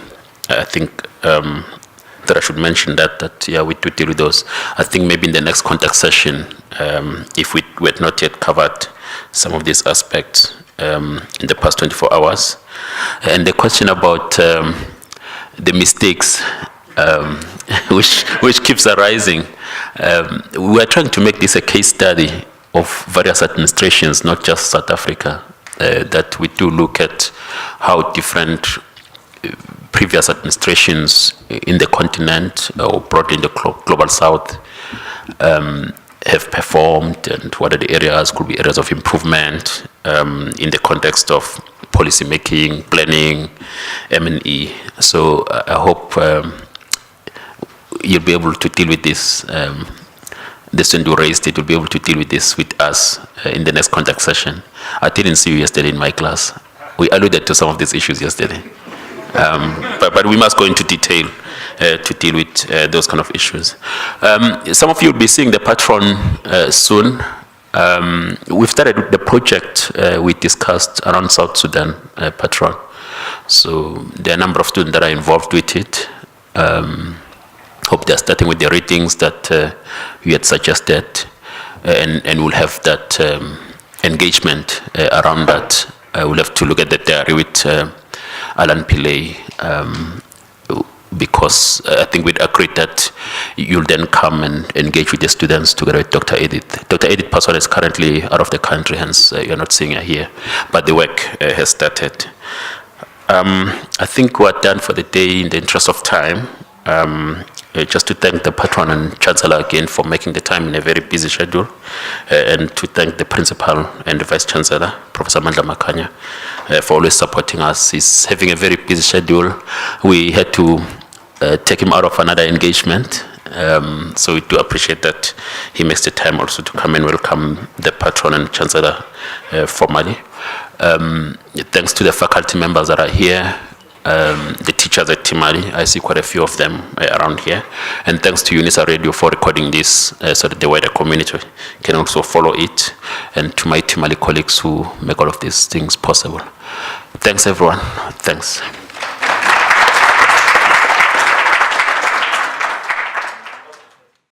I think that I should mention that yeah, we do deal with those. I think maybe in the next contact session, if we had not yet covered some of these aspects in the past 24 hours. And the question about the mistakes, which keeps arising. We are trying to make this a case study of various administrations, not just South Africa, that we do look at how different previous administrations in the continent or broadly in the global south have performed, and what are the areas, could be areas of improvement in the context of policy making, planning, M&E. So I hope you'll be able to deal with this. The student who raised it will be able to deal with this with us in the next contact session. I didn't see you yesterday in my class. We alluded to some of these issues yesterday. But we must go into detail to deal with those kind of issues. Some of you will be seeing the patron soon. We've started the project we discussed around South Sudan, patron. So there are a number of students that are involved with it. Hope they're starting with the readings that you had suggested, and we'll have that engagement around that. We'll have to look at the diary with Alan Pillay, because I think we'd agreed that you'll then come and engage with the students together with Dr. Edith. Dr. Edith Paswan is currently out of the country, hence you're not seeing her here, but the work has started. I think we're done for the day in the interest of time. Just to thank the Patron and Chancellor again for making the time in a very busy schedule, and to thank the Principal and the Vice Chancellor, Professor Mandla Makanya, for always supporting us. He's having a very busy schedule. We had to take him out of another engagement, so we do appreciate that he makes the time also to come and welcome the Patron and Chancellor formally. Thanks to the faculty members that are here, the teachers at Timali, I see quite a few of them around here, and thanks to UNISA Radio for recording this so that the wider community can also follow it, and to my Timali colleagues who make all of these things possible. Thanks everyone, thanks.